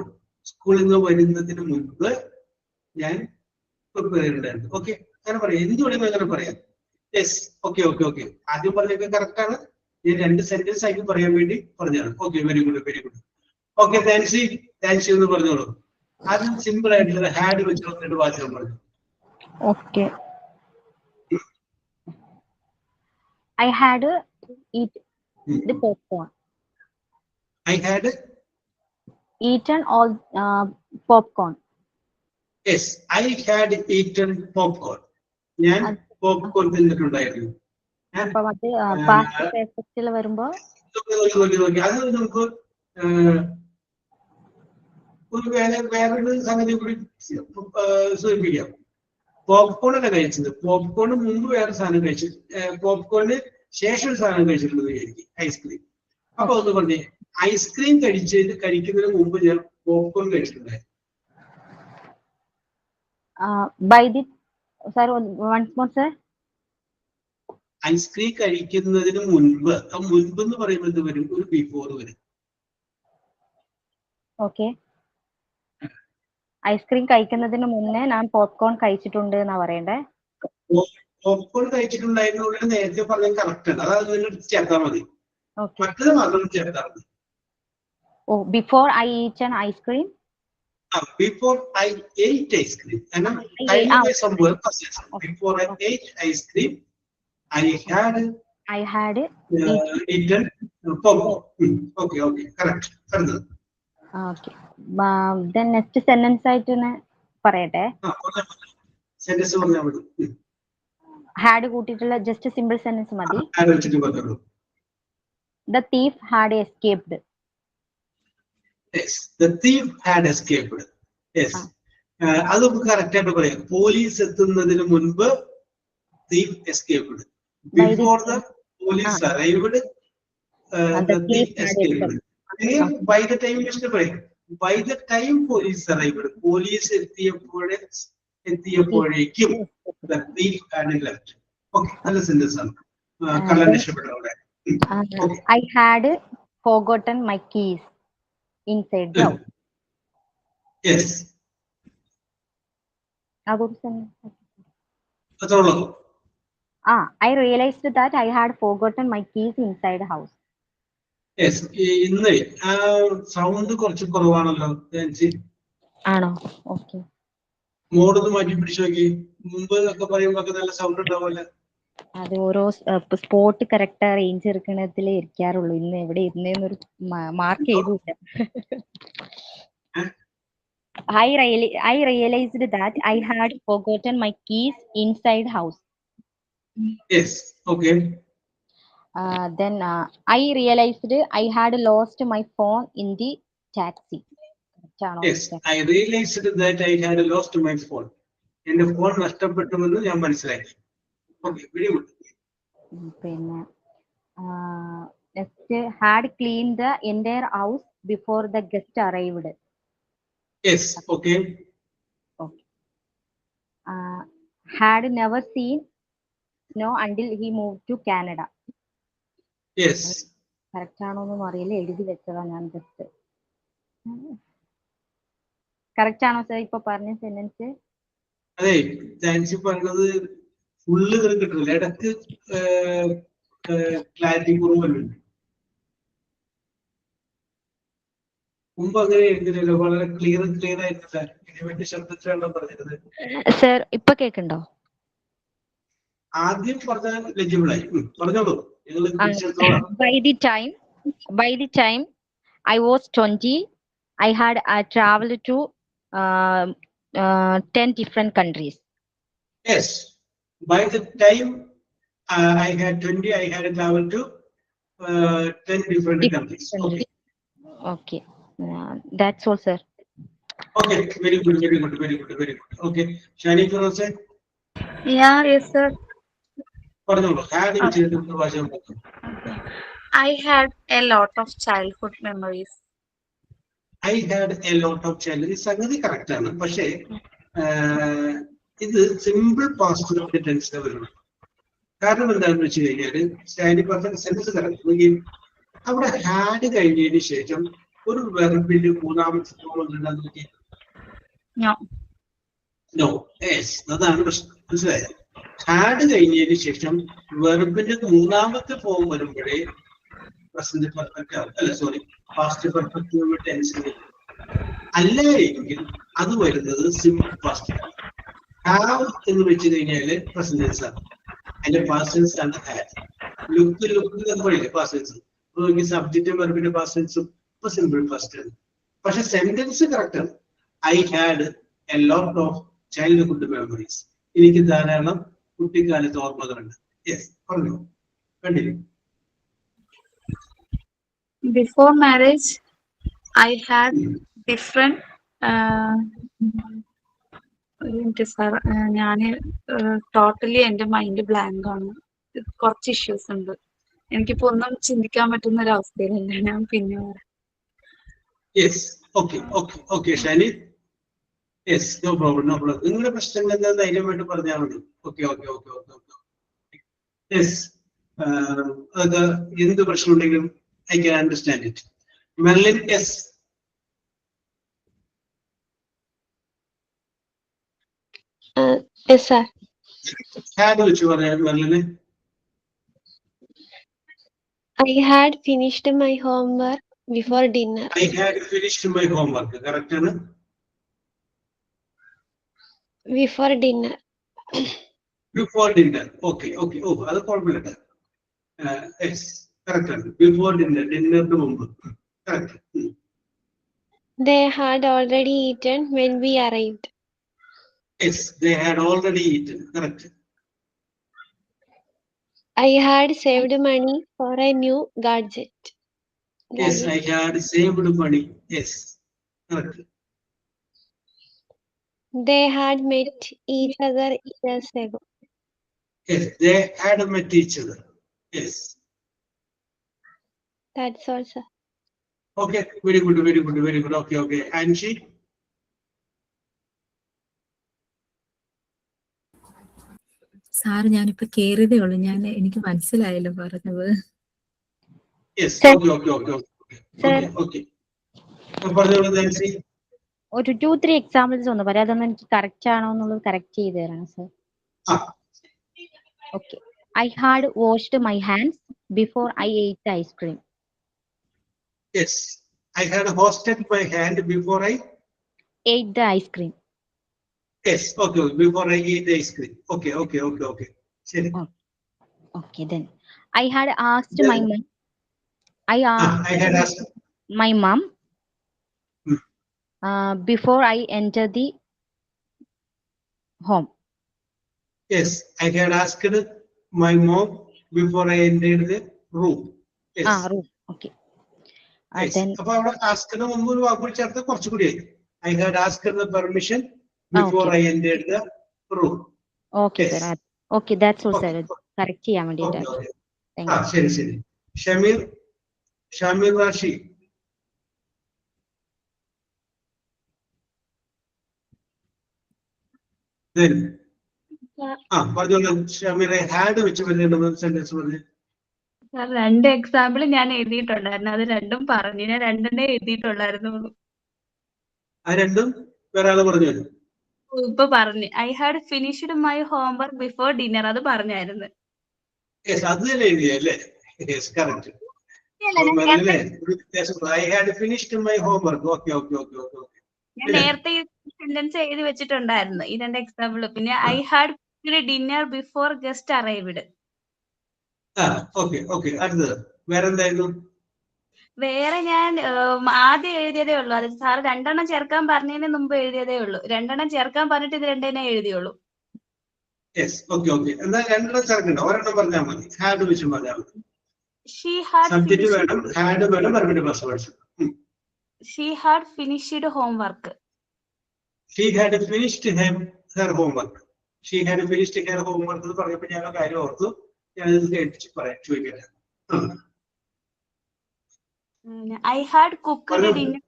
സ്കൂളിൽ നിന്ന് വരുന്നതിന് മുൻപ് ഞാൻ പ്രിപ്പയർ ചെയ്തിട്ടുണ്ടായിരുന്നു. ഓക്കെ, അങ്ങനെ പറയാം. എന്ത് വേണമെങ്കിലും അങ്ങനെ പറയാം. Yes, okay okay okay. ആദ്യം പറഞ്ഞൊക്കെ കറക്റ്റ് ആണ്. ഞാൻ 2 സെന്റൻസ് ആയിട്ട് പറയാൻ വേണ്ടി പറഞ്ഞതാണ്. Okay, very good very good. Okay, thanks എന്ന് പറഞ്ഞോളൂ. ആദ്യം സിമ്പിൾ ആയിട്ടുള്ള ഹാഡ് വെച്ചിട്ട് വാചകം പറഞ്ഞു. Okay. I had the popcorn. I had Eaten all popcorn. yes, I had eaten popcorn. ഞാൻ പോപ്കോൺ തിന്നിട്ടുണ്ടായിരുന്നു. അപ്പൊ അത് പാസ്റ്റ് പെർഫെക്റ്റിൽ വരുമ്പോ അത് നമുക്ക് ഒരു വേറൊരു സംഗതി കൂടി സൂചിപ്പിക്കാം. പോപ്കോൺ അല്ല കഴിച്ചത്, പോപ്കോണ് മുമ്പ് വേറെ സാധനം കഴിച്ചു, പോപ്കോണിന് ശേഷം ഒരു സാധനം കഴിച്ചിട്ടുള്ളത് വിചാരിക്കും, ഐസ്ക്രീം. അപ്പൊ ഒന്ന് പറഞ്ഞേ, ഐസ്ക്രീം കഴിക്കുന്നതിന് മുമ്പ് ഞാൻ പോപ്കോൺ കഴിച്ചിട്ടുണ്ടായിരുന്നു. ഐസ്ക്രീം കഴിക്കുന്നതിന് മുൻപ്, മുൻപ് എന്ന് പറയുമ്പോൾ എന്ത് വരും? ഒരു ബിഫോർ വരും. ഓക്കെ, ഐസ്ക്രീം കഴിക്കുന്നതിന് മുന്നേ ഞാൻ പോപ്കോൺ കഴിച്ചിട്ടുണ്ട് എന്നാ പറയണ്ടേ? പോപ്കോൺ കഴിച്ചിട്ടുണ്ടായിരുന്ന നേരത്തെ പറഞ്ഞാൽ കറക്റ്റ് ആണ്, അതായത് നിങ്ങൾ ചേർത്താൽ മതി, മറ്റത് മാത്രം ചേർത്താൽ മതി. Oh, before I eat an ice cream. Before I ate ice cream, somewhere. Before I ate ice cream, I had eaten popcorn. Okay, correct. Okay. Then next sentence ആയിട്ടൊന്ന് പറയട്ടെ. സെന്റൻസ് പറഞ്ഞാൽ മതി. ഹാഡ് കൂട്ടിയിട്ടുള്ള ജസ്റ്റ് സിമ്പിൾ സെന്റൻസ് മതി. The thief had escaped. Yes, the thief had escaped. Yes, അത് കറക്റ്റ് ആയിട്ട് പറയാം. പോലീസ് എത്തുന്നതിന് മുൻപ് thief escaped. Before the police arrived, the thief escaped. By the time പറയാം, by the time police arrived, പോലീസ് എത്തിയപ്പോഴേക്കും the thief had left. Okay, നല്ല സെന്റൻസ് ആണ്. കള്ളൻ രക്ഷപ്പെട്ടവിടെ. I had forgotten my keys inside the house. Yes. I realized that I had forgotten my keys inside the house. Yes. ഇന്ന് സൗണ്ട് കുറച്ച് കുറവാണല്ലോ. ആണോ? ഓക്കെ. മോഡൊന്ന് മാറ്റി പിടിച്ചു നോക്കി. മുമ്പ് ഒക്കെ പറയുമ്പോ നല്ല സൗണ്ട് ഉണ്ടാവുമല്ലോ. അത് ഓരോ സ്പോട്ട് കറക്റ്റ് റേഞ്ച് എടുക്കണതിലേ ഇരിക്കാറുള്ളൂ. ഇന്ന് എവിടെ ഇരുന്നേന്നൊരു മാർക്ക് ചെയ്തില്ല. I realized that I had forgotten my keys inside house. Yes, okay. Then I realized I had lost my phone in the taxi. Yes, I realized that I had lost my phone. എന്റെ ഫോൺ നഷ്ടപ്പെട്ടുവെന്ന് ഞാൻ മനസ്സിലാക്കി. Okay, very good. പിന്നെ next, had cleaned the entire house before the guest arrived. Yes, okay. Had never seen snow until he moved to Canada. Yes. Correct ആണോന്നും അറിയില്ല, എഴുതി വെച്ചതാ ഞാൻ ജസ്റ്റ്. കറക്റ്റ് ആണോ സാർ ഇപ്പൊ പറഞ്ഞ സെന്റൻസ്? അതെ, താങ്ക്സ് പറഞ്ഞത് ഫുള്ള് കിട്ടില്ല, ഇടക്ക് ക്ലാരിറ്റി കുറവുണ്ട്. മുമ്പ് അങ്ങനെ എഴുതില്ലല്ലോ, വളരെ ക്ലിയർ ആയിരുന്നില്ല. ഇതിനുവേണ്ടി ശബ്ദത്തിലാണോ പറഞ്ഞത്? സർ ഇപ്പൊ കേൾക്കുന്നുണ്ടോ? ആദ്യം പറഞ്ഞാൽ ലെജിബിൾ ആയി. പറഞ്ഞോളൂ. By the time I was 20, I had traveled to 10 different countries. Yes, by the time I had 20, I had traveled to 10 different countries. Okay. That's all, sir. Okay, very good. Okay, Shani, you want to say? Yeah, yes, sir. I had a lot of childhood memories. I had a lot of childhood. സംഗതി കറക്റ്റ് ആണ്, പക്ഷേ ഇത് സിമ്പിൾ പാസ്റ്റ് ടെൻസിനെ വരുന്നു. കാരണം എന്താണെന്ന് വെച്ച് കഴിഞ്ഞാല് സ്റ്റാൻഡിംഗ് പെർഫെക്റ്റ് സെന്റൻസ് കറക്റ്റ് അവിടെ ഹാഡ് കഴിഞ്ഞതിന് ശേഷം ഒരു വെർബിന്റെ മൂന്നാമത്തെ ഫോം ഉണ്ടാകുന്ന അതാണ് പ്രശ്നം. മനസ്സിലായത്? ഹാഡ് കഴിഞ്ഞതിന് ശേഷം വെർബിന്റെ മൂന്നാമത്തെ ഫോം വരുമ്പോഴേ പ്രസന്റ് പെർഫെക്റ്റ് ആവും, അല്ല സോറി പാസ്റ്റ് പെർഫെക്റ്റ് ടെൻസ്. അല്ലായിരിക്കും അത് വരുന്നത് സിമ്പിൾ പാസ്റ്റ്. ഹാവ് എന്ന് വെച്ച് കഴിഞ്ഞാല് പ്രസന്റ് ടെൻസ് ആണ്, അതിന്റെ പാസ്റ്റ് ടെൻസ് ആണ് ഹാഡ്. ലുക്ക് എന്ന് പറയില്ലേ പാസ്റ്റ് ടെൻസ്, സബ്ജക്റ്റ് വെർബിന്റെ പാസ്റ്റ് ടെൻസും ഇപ്പൊ സിമ്പിൾ പാസ്റ്റ് ആണ്. പക്ഷെ സെന്റൻസ് കറക്റ്റ് ആണ്. I had a lot of childhood memories. എനിക്ക് ധാരാളം കുട്ടിക്കാലത്ത് ഓർമ്മകളുണ്ട്. യെസ്, പറഞ്ഞു continue. Before marriage, I had different. Sir ഞാൻ ടോട്ടലി എന്റെ മൈൻഡ് ബ്ലാങ്ക് ആണ്. കുറച്ച് ഇഷ്യൂസ് ഉണ്ട്. എനിക്കിപ്പോ ഒന്നും ചിന്തിക്കാൻ പറ്റുന്ന ഒരു അവസ്ഥയിലല്ല. ഞാൻ പിന്നെ പറയാം. Yes, okay okay okay Shani. Yes, no problem no problem. നിങ്ങളുടെ പ്രശ്നങ്ങൾ എന്താ ധൈര്യമായിട്ട് പറഞ്ഞാൽ മതി. Okay okay okay okay okay. Yes, അത് എന്ത് പ്രശ്നം ഉണ്ടെങ്കിലും I can understand it. Merlin, yes. Yes, sir. Had which one, Merlin? I had finished my homework before dinner. I had finished my homework. Correct, Anna? Before dinner. Before dinner. Okay, okay. Oh, that's all. Yes. Correct. Before dinner, dinner to mumbu. Correct. They had already eaten when we arrived. Yes, they had already eaten. Correct. I had saved money for a new gadget. Yes, I had saved money. Yes. Correct. They had met each other years ago. Yes, they had met each other. Yes. That's all, sir. Okay, very good, very good, very good. Okay, okay. And she? Sir ഞാനിപ്പോ കേറിയതേ ഉള്ളൂ. എനിക്ക് മനസ്സിലായല്ലോ പറഞ്ഞത്. Yes, okay, okay, okay, okay, okay. പറഞ്ഞോളൂ നാൻസി. ഒരു 2-3 എക്സാമ്പിൾസ് ഒന്ന് പറയാം, അതൊന്ന് എനിക്ക് കറക്റ്റ് ആണോ എന്നുള്ളത് കറക്റ്റ് ചെയ്ത് തരണം sir. Okay. I had washed my hands before I ate the ice cream. Yes, I had washed my hand before I ate the ice cream. Yes, okay, before I ate the ice cream. Okay, okay, okay, okay. Sorry. Okay, then I had asked my mom. I had asked my mom before I enter the home. Yes, I had asked my mom before I entered the room. Yes. Room. Okay. Yes. അപ്പോൾ അവിടെ ask ന് മുമ്പ് ഒരു വാക്കുകൂടി ചേർത്ത് കുറച്ചുകൂടി ആയി. I had asked the permission before I entered the room. Okay, yes. Sir. Okay, that's all, sir. Correct ചെയ്യാൻ വേണ്ടിയിട്ട്. Okay. ശരി ശരി. ഷമീർ റാഷി. Then പറഞ്ഞോളൂ ഷമീറെ. ഹാഡ് വെച്ച് വരുന്ന സെന്റൻസ് പറഞ്ഞു. സാർ 2 എക്സാമ്പിൾ ഞാൻ എഴുതിയിട്ടുണ്ടായിരുന്നു. അത് രണ്ടും പറഞ്ഞു. ഞാൻ 2 എഴുതിയിട്ടുള്ളായിരുന്നു. ആ രണ്ടും വേറെ ആള് പറഞ്ഞു. ഇപ്പൊ പറഞ്ഞു. I had finished my homework before dinner. അത് പറഞ്ഞായിരുന്നു. അത് തന്നെ എഴുതിയല്ലേ? Correct. I had finished my homework. Okay okay okay okay okay. ഞാൻ നേരത്തെ സെന്റൻസ് എഴുതി വെച്ചിട്ടുണ്ടായിരുന്നു ഈ 2 എക്സാമ്പിൾ. പിന്നെ I had dinner before guest arrived. Okay okay. അടുത്തത് വേറെ എന്തായിരുന്നു? വേറെ ഞാൻ ആദ്യം എഴുതിയതേ ഉള്ളൂ. അത് സാർ 2 ചേർക്കാൻ പറഞ്ഞതിന് മുമ്പ് എഴുതിയതേ ഉള്ളൂ. 2 ചേർക്കാൻ പറഞ്ഞിട്ട് ഇത് 2 എഴുതിയുള്ളൂ. Yes, okay okay. എന്നാ 2 ചേർക്കണ്ട, ഒരെണ്ണം പറഞ്ഞാൽ മതി. ഹാഡ് വെച്ച് പറഞ്ഞാൽ മതി. സബ്ജക്റ്റ് വേണം, ഹാഡ് വേണം, വെർബിന്റെ past words. She had finished homework. She had finished her homework. She had finished her homework എന്ന് പറഞ്ഞപ്പോൾ ഞാൻ ആ കാര്യം ഓർത്തു. ഞാനത് കേട്ടിട്ട് പറയാം, ചോദിക്കട്ടെ. I had cooked dinner.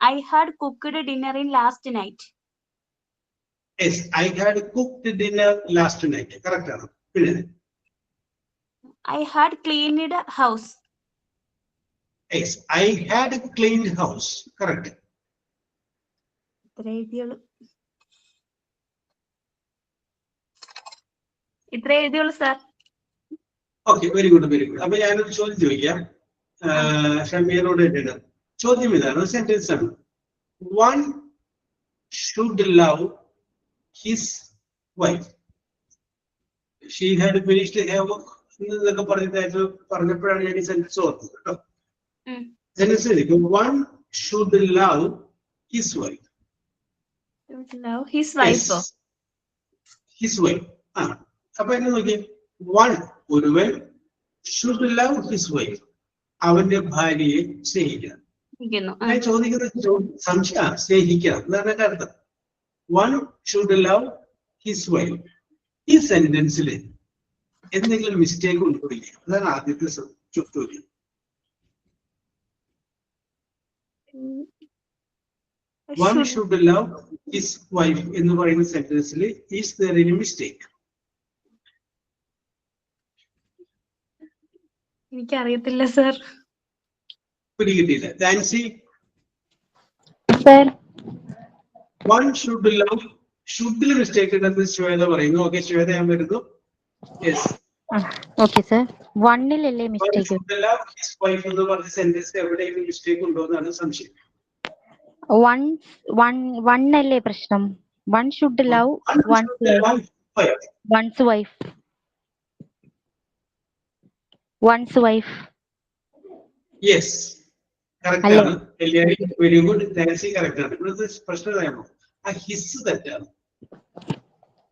I had cooked dinner in last night. Yes, I had cooked dinner last night. Correct ആണ്. പിന്നെ I had cleaned house. Yes, I had cleaned house. Correct. ഇത്ര എഴുതിയുള്ളൂ sir. Okay, very good very good. അപ്പൊ ഞാനൊരു ചോദ്യം ചോദിക്കാം ഷമീറോട്. ചോദ്യം ഇതാണ്, സെന്റൻസ് ആണ്. one should love his wife. She had finished her work. എന്നൊക്കെ പറഞ്ഞപ്പോഴാണ് ഞാൻ ഈ സെന്റൻസ് ഓർത്തത് കേട്ടോ. Sentence one should love his wife. Love his wife. Yes. His wife. അപ്പൊ എന്നെ നോക്കി, one ഒരുവൻ should love his wife. അവന്റെ ഭാര്യയെ സ്നേഹിക്കണം. ഞാൻ ചോദിക്കുന്നത് സംശയം, സ്നേഹിക്കണം എന്നാണ് അർത്ഥം. One should love his wife. ഈ സെന്റൻസിൽ എന്തെങ്കിലും മിസ്റ്റേക്ക് ഉണ്ടോയില്ല? അതാണ് ആദ്യത്തെ ചോദ്യം. One should love his wife എന്ന് പറയുന്ന സെന്റൻസിൽ is there any mistake? എനിക്കറിയത്തില്ല സർ. പിടികിട്ടിയില്ല. Nancy, sir one should love, ഷുഡിൽ മിസ്റ്റേക്ക് ഉണ്ടെന്ന് ശ്വേത പറയുന്നു. ഓക്കെ, ശ്വേത ഞാൻ വരുന്നു. Yes, okay sir. വണ്ണിലല്ലേ മിസ്റ്റേക്ക്? ഹിസ് വൈഫ് എന്ന് പറഞ്ഞ സെന്റൻസ് എവിടെയെങ്കിലും മിസ്റ്റേക്ക് ഉണ്ടോ എന്നാണ് സംശയം. വണ്ണല്ലേ പ്രശ്നം? One should love one's wife. One's wife. Yes, correct ആണ്. Very good. നാൻസി കറക്റ്റ് ആണ്. ഇവിടുത്തെ പ്രശ്നം അറിയാമോ? ആ ഹിസ് തെറ്റാണ്.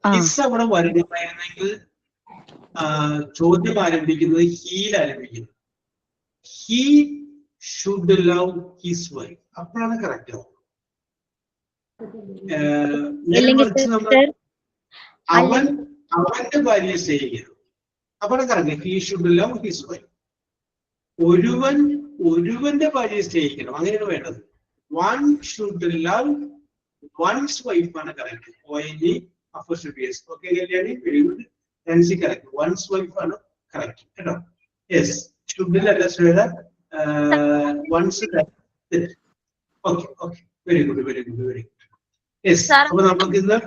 ഹിസ് അവിടെ വരണമെങ്കിൽ ചോദ്യം ആരംഭിക്കുന്നത് ഹീൽ ആരംഭിക്കുന്നത്. He should love his wife. അപ്പോഴാണ് കറക്റ്റ് ആവും. അവന്റെ ഭാര്യയെ സ്നേഹിക്കണം. അപ്പോഴാണ് correct. He should love his wife. ഒരുവന്റെ ഭാര്യയെ സ്നേഹിക്കണം, അങ്ങനെയാണ് വേണ്ടത്. One should love one's wife ആണ് correct. ONE apostrophe. Okay Kalyani, very good. Nancy correct. One's wife ആണ് കറക്റ്റ് കേട്ടോ. യെസ്, ഷുഡിലല്ല Shweta, one's. Okay okay, very good very good very good. Yes, അപ്പൊ നമുക്ക് ഇന്ന്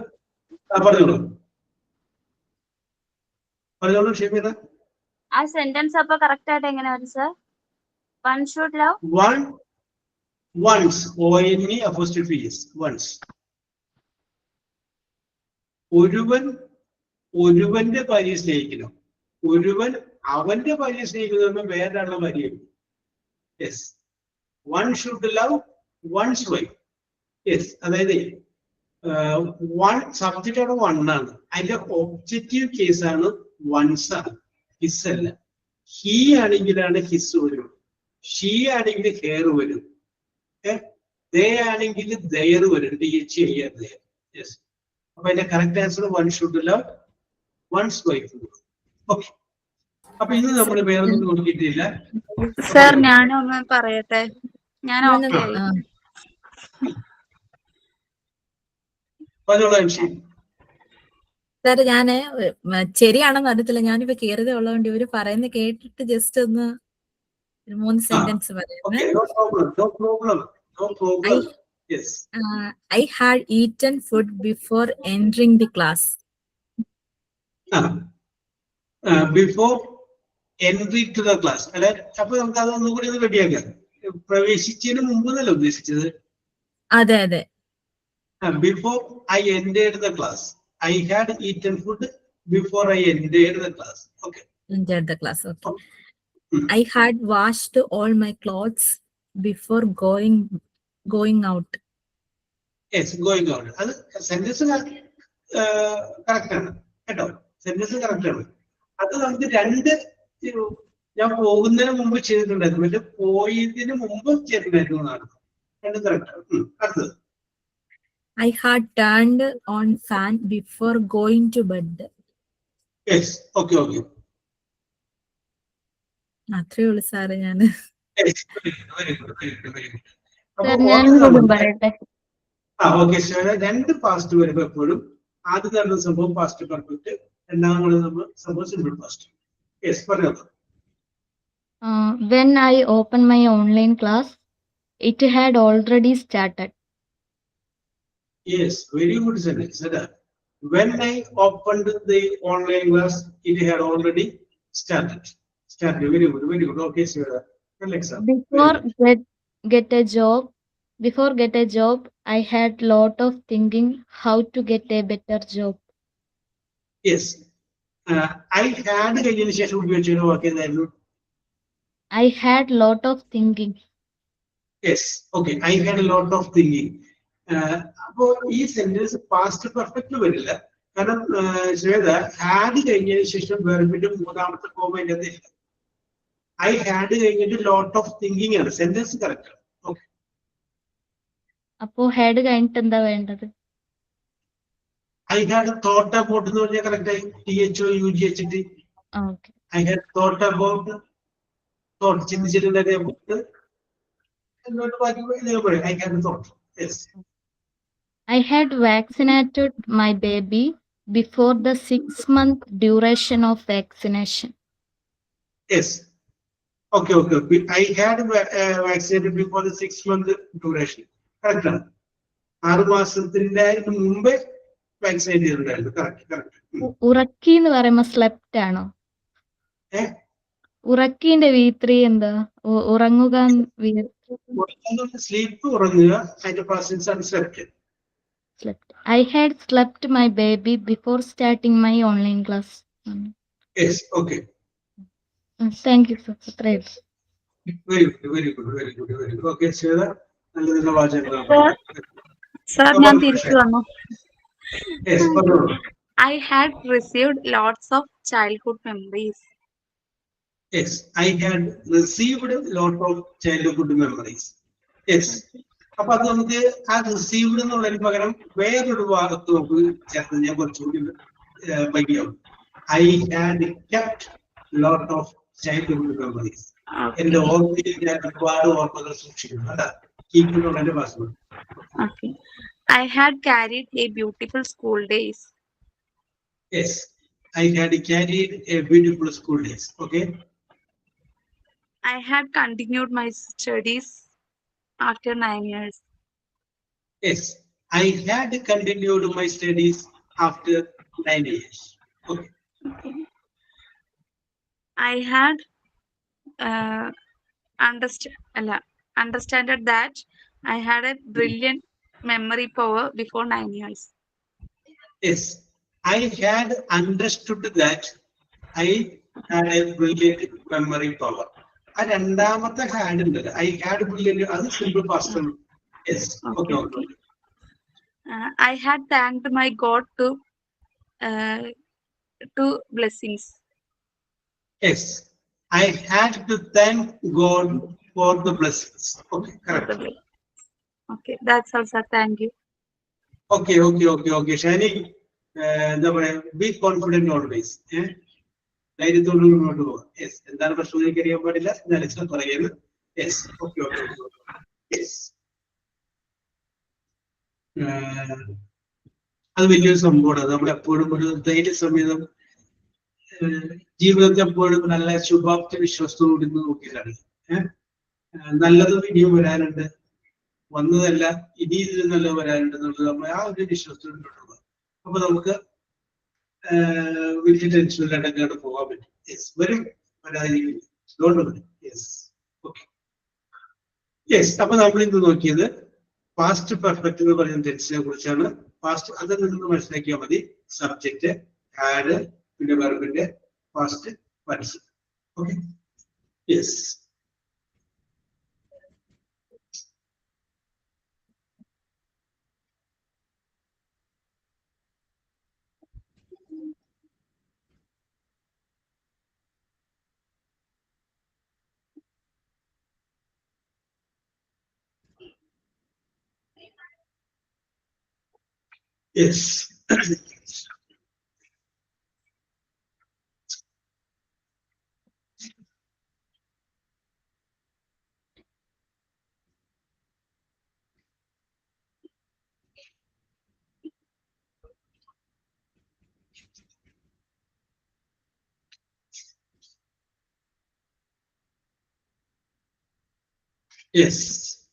പറഞ്ഞോളൂ ഷെമീറ. ആ സെന്റൻസ് അപ്പൊ കറക്റ്റ് ആയിട്ട് എങ്ങനെ വരും sir? One should love once, ONE apostrophe S, once. ഒരുവന്റെ ഭാര്യയെ സ്നേഹിക്കണം. ഒരുവൻ അവന്റെ ഭാര്യയെ സ്നേഹിക്കുന്ന വേറൊരാളുടെ ഭാര്യയാണ്. Yes, one should love one's wife. Yes, അതായത് വൺ സബ്ജക്റ്റ് അവിടെ വൺ ആണ്. അതിന്റെ ഒബ്ജക്റ്റീവ് കേസ് ആണ് വൺസ് ആണ്, ഹിസ് അല്ല. ഹീ ആണെങ്കിലാണ് ഹിസ് വരും, ഷീ ആണെങ്കിൽ ഹെയർ വരും, ദേ ആണെങ്കിൽ ദയർ വരും, DH. യെസ്, അപ്പൊ അതിന്റെ correct answer one should love one's wife. Okay, അപ്പൊ ഇന്ന് നമ്മൾ വേറൊന്നും നോക്കിയിട്ടില്ല സർ. ഞാനൊന്ന് പറയട്ടെ. ഞാൻ സാർ ഞാന് ശരിയാണെന്ന് അറിയത്തില്ല. ഞാനിപ്പോ കേറിയതേ ഉള്ളതുകൊണ്ട് ഇവര് പറയുന്നത് കേട്ടിട്ട് ജസ്റ്റ് ഒന്ന് 3 സെന്റൻസ് പറയുന്നത്. I had eaten food before entering the class. Before entry to the class. അല്ലെ? അപ്പൊ നമുക്ക് അതൊന്നും കൂടി ഒന്ന് റെഡിയാക്കാം. പ്രവേശിച്ചതിന് മുമ്പ് എന്നല്ല ഉദ്ദേശിച്ചത്. അതെ അതെ. Before I entered the class. I had eaten food before I entered the class. Okay. Entered the class. Okay. I had washed all my clothes before going out. Yes, going out. അത് സെന്റൻസ് കറക്റ്റ് ആണ് കേട്ടോ. സെന്റൻസ് കറക്റ്റ് ആണ്. അത് നമുക്ക് ഞാൻ പോകുന്നതിന് മുമ്പ് ചെയ്തിട്ടുണ്ടായിരുന്നു, മറ്റേ പോയതിന് മുമ്പ് ചെയ്തിട്ടുണ്ടായിരുന്നു എന്നാണ്. രണ്ടും കറക്റ്റ്. അടുത്തത് I had turned on fan before going to bed. Yes, okay, okay. അത്രേ ഉള്ളൂ സാറേ ഞാൻ. ഓക്കെ, രണ്ട് പാസ്റ്റ് വരുമ്പോ എപ്പോഴും ആദ്യം നടന്ന സംഭവം പാസ്റ്റ് പെർഫെക്റ്റ്, രണ്ടാമത് നമ്മൾ സംഭവം സിമ്പിൾ പാസ്റ്റ്. യെസ്, പറഞ്ഞോ. When I opened my online class, it had already started. Yes, very good sentence. When I opened the online class, it had already started. Very good, very good. Okay, sir. Before get a job, Before get a job, I had lot of thinking how to get a better job. Yes. I had കഴിഞ്ഞതിന് ശേഷം ഉപയോഗിച്ച വാക്ക് ഏതായിരുന്നു? I had lot of thinking. Yes. Okay. I had a lot of thinking. അപ്പോ ഈ സെന്റൻസ് പാസ്റ്റ് പെർഫെക്റ്റ് വരില്ല. കാരണം ശ്വേത ഹാഡ് കഴിഞ്ഞതിന് ശേഷം വെർബിന്റെ മൂന്നാമത്തെ ഫോം അതിന്റെ ഇല്ല. ഐ ഹാഡ് കഴിഞ്ഞിട്ട് ലോട്ട് ഓഫ് തിങ്കിങ് ആണ്. സെന്റൻസ് കറക്റ്റ് ആണ്. ഓക്കെ. അപ്പോ had കഴിഞ്ഞിട്ട് എന്താ വേണ്ടത്? I had thought about എന്ന് പറഞ്ഞാൽ കറക്റ്റ് ആയി. THOUGHT. Okay. I had thought about ചിന്തിച്ചിട്ടുണ്ടായിരുന്നു. എന്നോട് ബാക്കി I had thought. Yes. I had vaccinated my baby before the 6-month duration of vaccination. Yes. Okay. I had vaccinated before the 6-month duration. Correct. 6 മാസത്തിന്റെ മുമ്പേ വാക്സിനേറ്റ് ചെയ്തിട്ടുണ്ടായിരുന്നു. കറക്റ്റ്. ഉറക്കി എന്ന് പറയുമ്പോ സ്ലെപ്റ്റ് ആണോ? ഉറക്കിന്റെ V3 എന്താ? ഉറങ്ങുക. സ്ലീപ്പ് ഉറങ്ങുക. അതിന്റെ പ്രസൻസ് ആണ് slept. Slept. I had slept my baby before starting my online class. Yes. Okay. Thank you, sir. Very good. Okay, Shweta. നല്ല വാചകങ്ങളാണ്. സർ ഞാൻ തിരിച്ചു വന്നു. Yes. I had received lots of childhood memories. Yes. I had received a lot of childhood memories. Yes. അപ്പൊ അത് നമുക്ക് ആ റിസീവ്ഡ് എന്നുള്ളതിന് പകരം വേറൊരു ഭാഗത്ത് നമുക്ക് ചേർത്ത് ഞാൻ കുറച്ചുകൂടി ഭംഗിയാവും. I had kept lot of childhood memories. എന്റെ ഓർമ്മയിൽ ഞാൻ ഒരുപാട് ഓർമ്മകൾ സൂക്ഷിക്കുന്നു. അതാ കീപ്പിനുള്ള ഭാഷ. Okay. I had carried a beautiful school days. Yes. I had carried a beautiful school days. Okay. I had continued my studies after 9 years. Yes. I had continued my studies after 9 years. Okay. I had understood that I had a brilliant memory power before 9 years. Yes. I had understood that I had a brilliant memory power. ആ രണ്ടാമത്തെ ഹാഡ് ഉണ്ട്. I had brilliant. അത് സിമ്പിൾ പാസ്റ്റ് ആണ്. Yes. Okay. I had thanked my God to blessings. Yes. I had to thank God for the blessings. Okay. Correct. Okay. That's all, sir. Thank you. Okay. Shani, എന്താ പറയാ, ബി കോൺഫിഡന്റ് ഓൾവേസ്. ധൈര്യത്തോട് മുന്നോട്ട് പോകാം. യെസ്. എന്താണ് പ്രശ്നം എനിക്ക് അറിയാൻ പാടില്ല. ഞാൻ പറയുന്നത്. യെസ്. ഓക്കെ. യെസ്. അത് വലിയൊരു സംഭവമാണ്. നമ്മളെപ്പോഴും ഒരു ധൈര്യ സമീതം ജീവിതത്തെ എപ്പോഴും നല്ല ശുഭാപ്തി വിശ്വാസത്തോടുകൂടി നോക്കിയിട്ടാണ്. നല്ലതും ഇനിയും വരാനുണ്ട്, വന്നതല്ല ഇനി ഇതിൽ നല്ല വരാനുണ്ട് എന്നുള്ളത് നമ്മൾ ആ ഒരു വിശ്വാസത്തോട് മുന്നോട്ട് പോകാം. അപ്പൊ നമുക്ക് വലിയ ടെൻഷനിലടങ്ങാണ്ട് പോകാൻ പറ്റും. യെസ്. വരും, വരാതിരിക്കില്ല. യെസ്. ഓക്കെ. യെസ്. അപ്പൊ നമ്മൾ ഇന്ന് നോക്കിയത് പാസ്റ്റ് പെർഫെക്റ്റ് എന്ന് പറയുന്ന ടെൻസിനെ കുറിച്ചാണ്. പാസ്റ്റ് അതിൽ നിന്ന് മനസ്സിലാക്കിയാൽ മതി. സബ്ജക്റ്റ്, ഹാഡ്, പിന്നെ വെർബിന്റെ പാസ്റ്റ് മനസ്സിൽ. ഓക്കെ. യെസ്. Yes. യെസ്.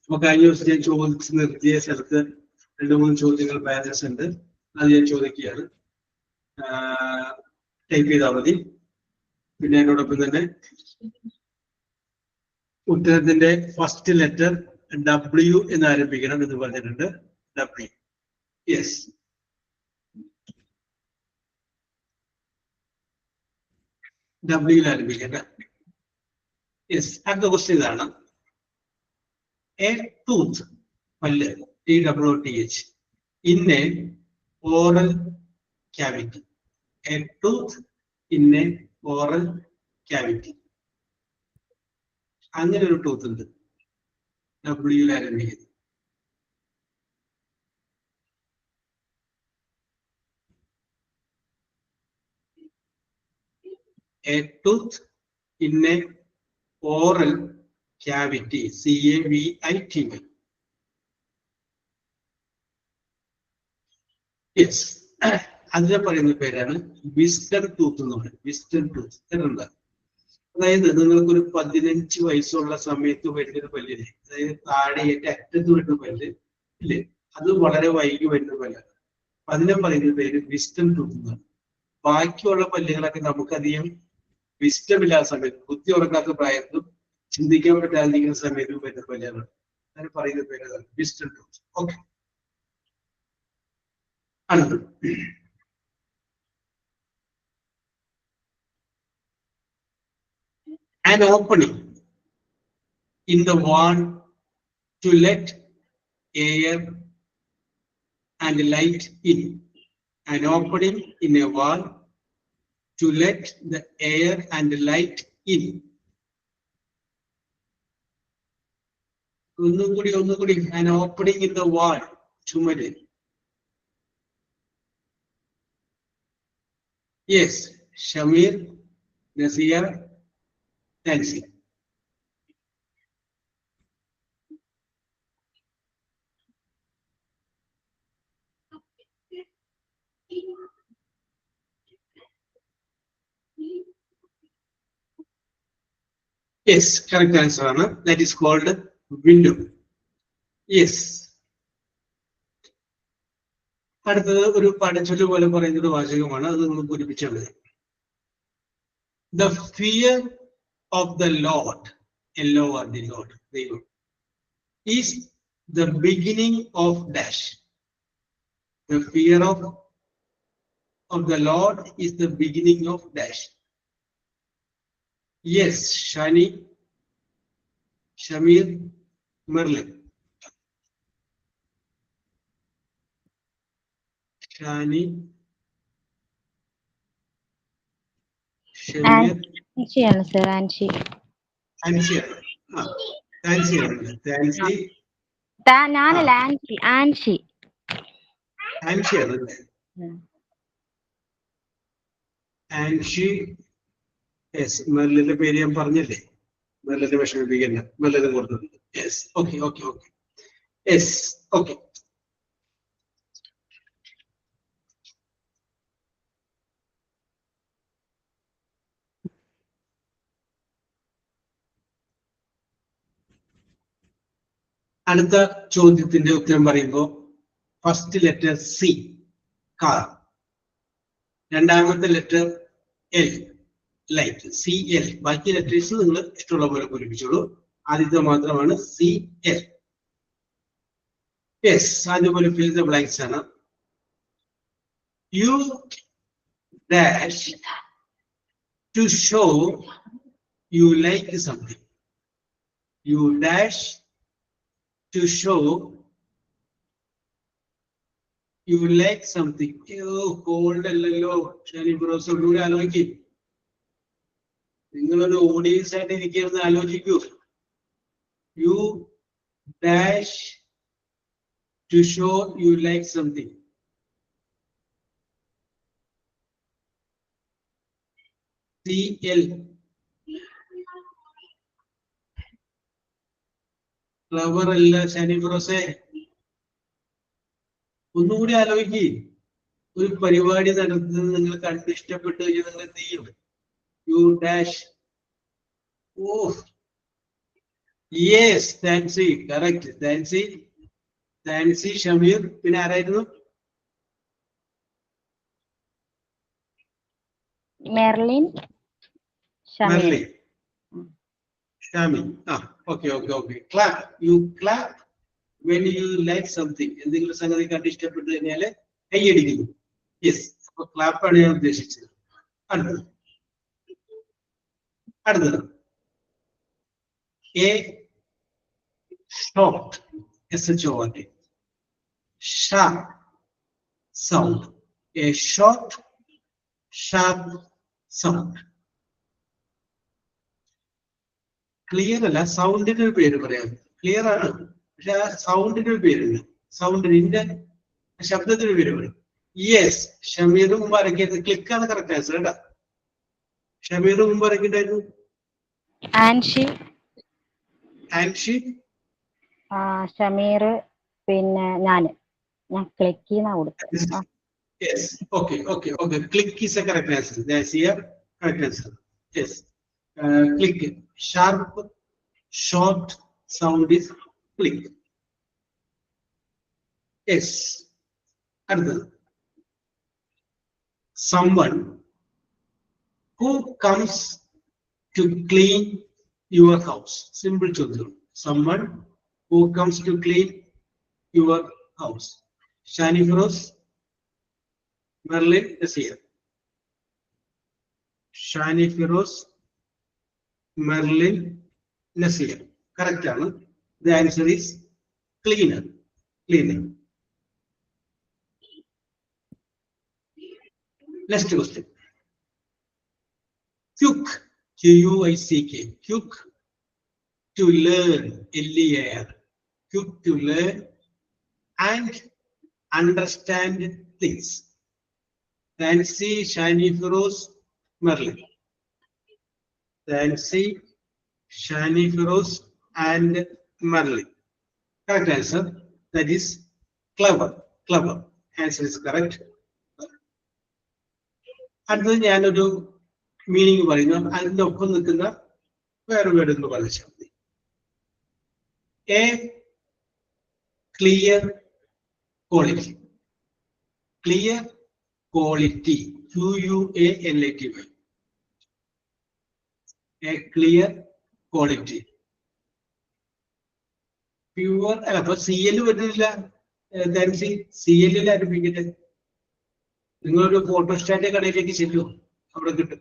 നമുക്ക് കഴിഞ്ഞ ദിവസം ഞാൻ ചോദിച്ച് നിർത്തിയ സ്ഥലത്ത് 2-3 ചോദ്യങ്ങൾ ബാലൻസ് ഉണ്ട്. അത് ഞാൻ ചോദിക്കുകയാണ്. ടൈപ്പ് ചെയ്താൽ മതി. പിന്നെ അതിനോടൊപ്പം തന്നെ ഉത്തരത്തിന്റെ ഫസ്റ്റ് ലെറ്റർ W എന്ന് ആരംഭിക്കണം എന്ന് പറഞ്ഞിട്ടുണ്ട്. W. യെസ്. W ആരംഭിക്കണ്ട. യെസ്. അടുത്ത ക്വസ്റ്റ്യൻ ഇതാണ്. A tooth, പല്ല്, TOOTH, in a oral cavity. A tooth in a oral cavity. അങ്ങനെ ഒരു ടൂത്ത് ഉണ്ട്. W ആരംഭിക്കുന്നത്. A tooth in a oral cavity. CAVITY. Yes. അതിനെ പറയുന്ന പേരാണ് വിസ്ഡം ടൂത്ത് എന്ന് പറയുന്നത്. വിസ്ഡം ടൂത്ത് എന്താ? അതായത് നിങ്ങൾക്കൊരു 15 വയസ്സുള്ള സമയത്ത് വരുന്നൊരു പല്ലില്ലേ, അതായത് താഴെയായിട്ട് അറ്റത്ത് വരുന്ന പല്ല് ഇല്ലേ, അത് വളരെ വൈകി വരുന്ന പല്ലാണ്. അതിനെ പറയുന്ന പേര് വിസ്ഡം ടൂത്ത് എന്നാണ്. ബാക്കിയുള്ള പല്ലുകളൊക്കെ നമുക്കധികം വിസ്ഡം ഇല്ലാത്ത സമയത്ത്, ബുദ്ധി ഉറങ്ങാത്ത പ്രായത്തും ചിന്തിക്കാൻ പറ്റാതിരിക്കുന്ന സമയത്തും വരുന്ന പല്ലുകളാണ്. അതിന് പറയുന്ന പേര് വിസ്ഡം ടൂത്ത്. ഓക്കെ. അടുത്ത് an opening in the wall to let air and light in. An opening in a wall to let the air and light in. ഒന്നുകൂടി. An opening in the wall. ചുമര്. Yes. Shamir, Nasir, Nancy. Yes, correct answer, Anna. That is called window. Yes. അടുത്തത് ഒരു പടച്ചൊല്ല് പോലെ പറയുന്ന ഒരു വാചകമാണ്. അത് നമ്മൾ പൂരിപ്പിച്ചാൽ മതി. The fear of the Lord, Lord, ദൈവം, is the beginning of dash. The fear of the Lord is the beginning of dash. Yes, Shani, Shamir, Merlin. Shani, Shamir, ആൻഷിയാണ് സർ. ആൻഷി. Anshiyana. Nancy. ഞാനല്ല, ആൻഷി. Anshiyana. Anshi. Yes, മെർലിന്റെ പേര് ഞാൻ പറഞ്ഞില്ലേ, മെർലിനെ വിഷമിപ്പിക്കണ്ട, മെർലിനെ കൊടുത്തിട്ടുണ്ട്. യെസ്. ഓക്കെ. യെസ്. ഓക്കെ. അടുത്ത ചോദ്യത്തിന്റെ ഉത്തരം പറയുമ്പോൾ ഫസ്റ്റ് ലെറ്റർ സി, കാർ. രണ്ടാമത്തെ ലെറ്റർ എൽ, ലൈറ്റ്. CL. ബാക്കി ലെറ്റേഴ്സ് നിങ്ങൾ ഇഷ്ടമുള്ള പോലെ പൂരിപ്പിച്ചോളൂ. ആദ്യത്തെ മാത്രമാണ് CL. യെസ്. അതുപോലെ ഫിൽ ദ ബ്ലാങ്ക്സ് ആണ്. You dash to show you like something. You dash to show you like something. Cold അല്ലല്ലോ ഷാനി ബ്രോസ്, ഒന്നുകൂടി ആലോചിക്കും. നിങ്ങളൊരു ഓഡിയൻസ് ആയിട്ട് ഇരിക്കുന്ന ആലോചിക്കൂ. You dash to show you like something. CL. Flower അല്ല ഷാനി ബ്രോസെ, ഒന്നുകൂടി ആലോചിക്ക്. ഒരു പരിപാടി നടത്തുന്നത് നിങ്ങൾ കണ്ട് ഇഷ്ടപ്പെട്ട് കഴിഞ്ഞാൽ നിങ്ങൾ എന്ത് ചെയ്യും? U dash. Oh yes, Thansi. Correct. Thansi, Shamir, പിന്നെ ആരായിരുന്നു? Merlin, Shamir. Shami. Okay. Clap. You clap when you like something. എന്തെങ്കിലും സംഗതി കണ്ട് ഇഷ്ടപ്പെട്ടു കഴിഞ്ഞാൽ കൈയടിക്കുന്നു. യെസ്, അപ്പൊ ക്ലാപ്പ് ആണ് ഞാൻ ഉദ്ദേശിച്ചത്. അടുത്തത് A short, SHORT, sharp sound. A short, sharp sound. Clear അല്ല, സൗണ്ടിന് ഒരു പേര് പറയാം. ക്ലിയർ ആണ്, പക്ഷെ ആ സൗണ്ടിന് ഒരു പേരുണ്ട്. സൗണ്ടിന്റെ ശബ്ദത്തിന് പേര് പറയും. യെസ്, ഷമീർ മുമ്പ് ക്ലിക്കാണ് കറക്റ്റ് ആൻസർ കേട്ടാ. ഷമീർ മുമ്പ് ഇറക്കിണ്ടായിരുന്നു. ആൻഷി, ഷമീർ, പിന്നെ ഞാൻ ക്ലിക്ക് ചെയ്യുന്ന കൊടുത്തത്. Yes, okay. Click is a correct answer. That's here, correct answer. Yes, click. Sharp, short sound is click. Yes. Another. Someone who comes to clean your house. Simple children. Someone who comes to clean your house. Shani Feroz, Merlin is here. Shani Feroz, Merlin Nasir. Correct. The answer is cleaner. Next question. Quick, Q-U-I-C-K. Quick to learn, L-E-A-R. Quick to learn and understand things. Nancy, Shani Feroz, Merlin. Nancy, Shani Feroz, and Merlin. Correct answer. That is clever. Answer is correct. അടുത്തത് ഞാനൊരു മീനിങ് പറയുന്നു, അതിന്റെ ഒപ്പം നിൽക്കുന്ന വേറെ വേർഡ് എന്ന് പറഞ്ഞാൽ മതി. A clear quality. Clear quality, QUALITY. A clear quality. Pure അല്ല, അപ്പൊ CL വരുന്നില്ല. CL ആരംഭിക്കട്ടെ. നിങ്ങളൊരു ഫോട്ടോസ്റ്റാറ്റ് കടയിലേക്ക് ചെല്ലും, അവിടെ കിട്ടും.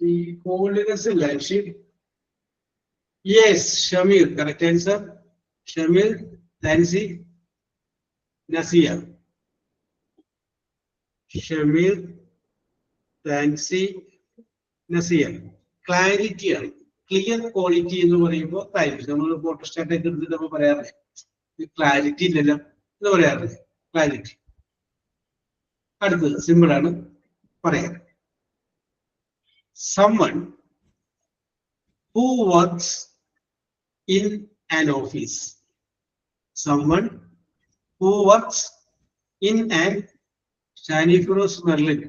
The holiness in life. Yes, Shamir, correct answer. Shamir, Nancy, Nasia. Shamir, Nancy, Nasia. Clarity ആണ്. ക്ലിയർ ക്വാളിറ്റി എന്ന് പറയുമ്പോൾ ക്ലാരിറ്റി. നമ്മൾ ഫോട്ടോസ്റ്റാറ്റ് ഒക്കെ എടുത്തിട്ട് നമ്മൾ പറയാറില്ലേ, ക്ലാരിറ്റി ഇല്ലല്ലോ എന്ന് പറയാറില്ലേ, ക്ലാരിറ്റി. അടുത്തത് സിമ്പിൾ ആണ് പറയാൻ. Someone who works in an office. Someone who works in an. Shani Feroz, Merlin.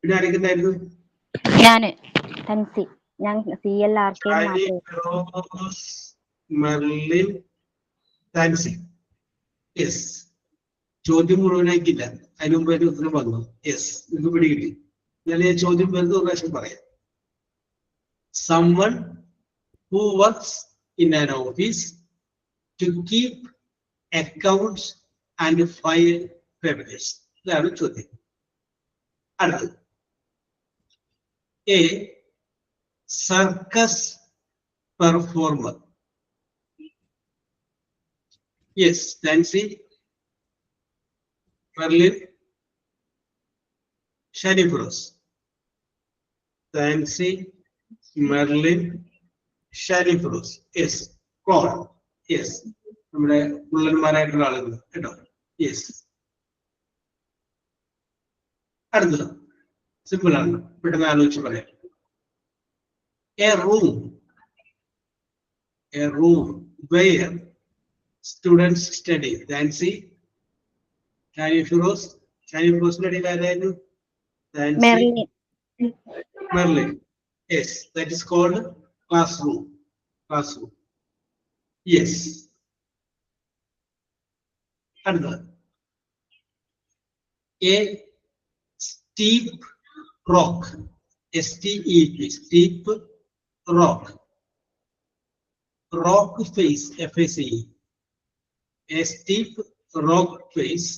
പിന്നെ ആരൊക്കെയായിരുന്നു? Merlin, Nancy. Yes. ചോദ്യം മുഴുവനായിട്ടില്ല, അതിന് മുമ്പ് ഒരു ഉത്തരം വന്നു. യെസ്, നിങ്ങൾക്ക് പിടികിട്ടി. ഞാൻ ചോദ്യം വെറുതെ ഒരു പ്രാവശ്യം പറയാം. Someone who works in an office to keep accounts and file papers. ഇതാണ് ചോദ്യം. അടുത്തത് A circus performer. Yes, Nancy, Merlin, Shani Feroz. Nancy, Merlin, Shani Feroz. Yes, clown. Yes, നമ്മുടെ പുള്ളന്മാരായിട്ടുള്ള ആളുകൾ കേട്ടോ. യെസ്. അടുത്തത് സിമ്പിൾ ആണ്, പെട്ടെന്ന് ആലോചിച്ച് പറയാം. A room where students study. Nancy, Shani Feroz. Shani Ferozന്റെ ഇടയിൽ ആരായിരുന്നു? Merlin. Yes, that is called classroom. Yes. അടുത്തത് a steep rock, STEP, steep rock. Rock face, FACE, a steep rock face,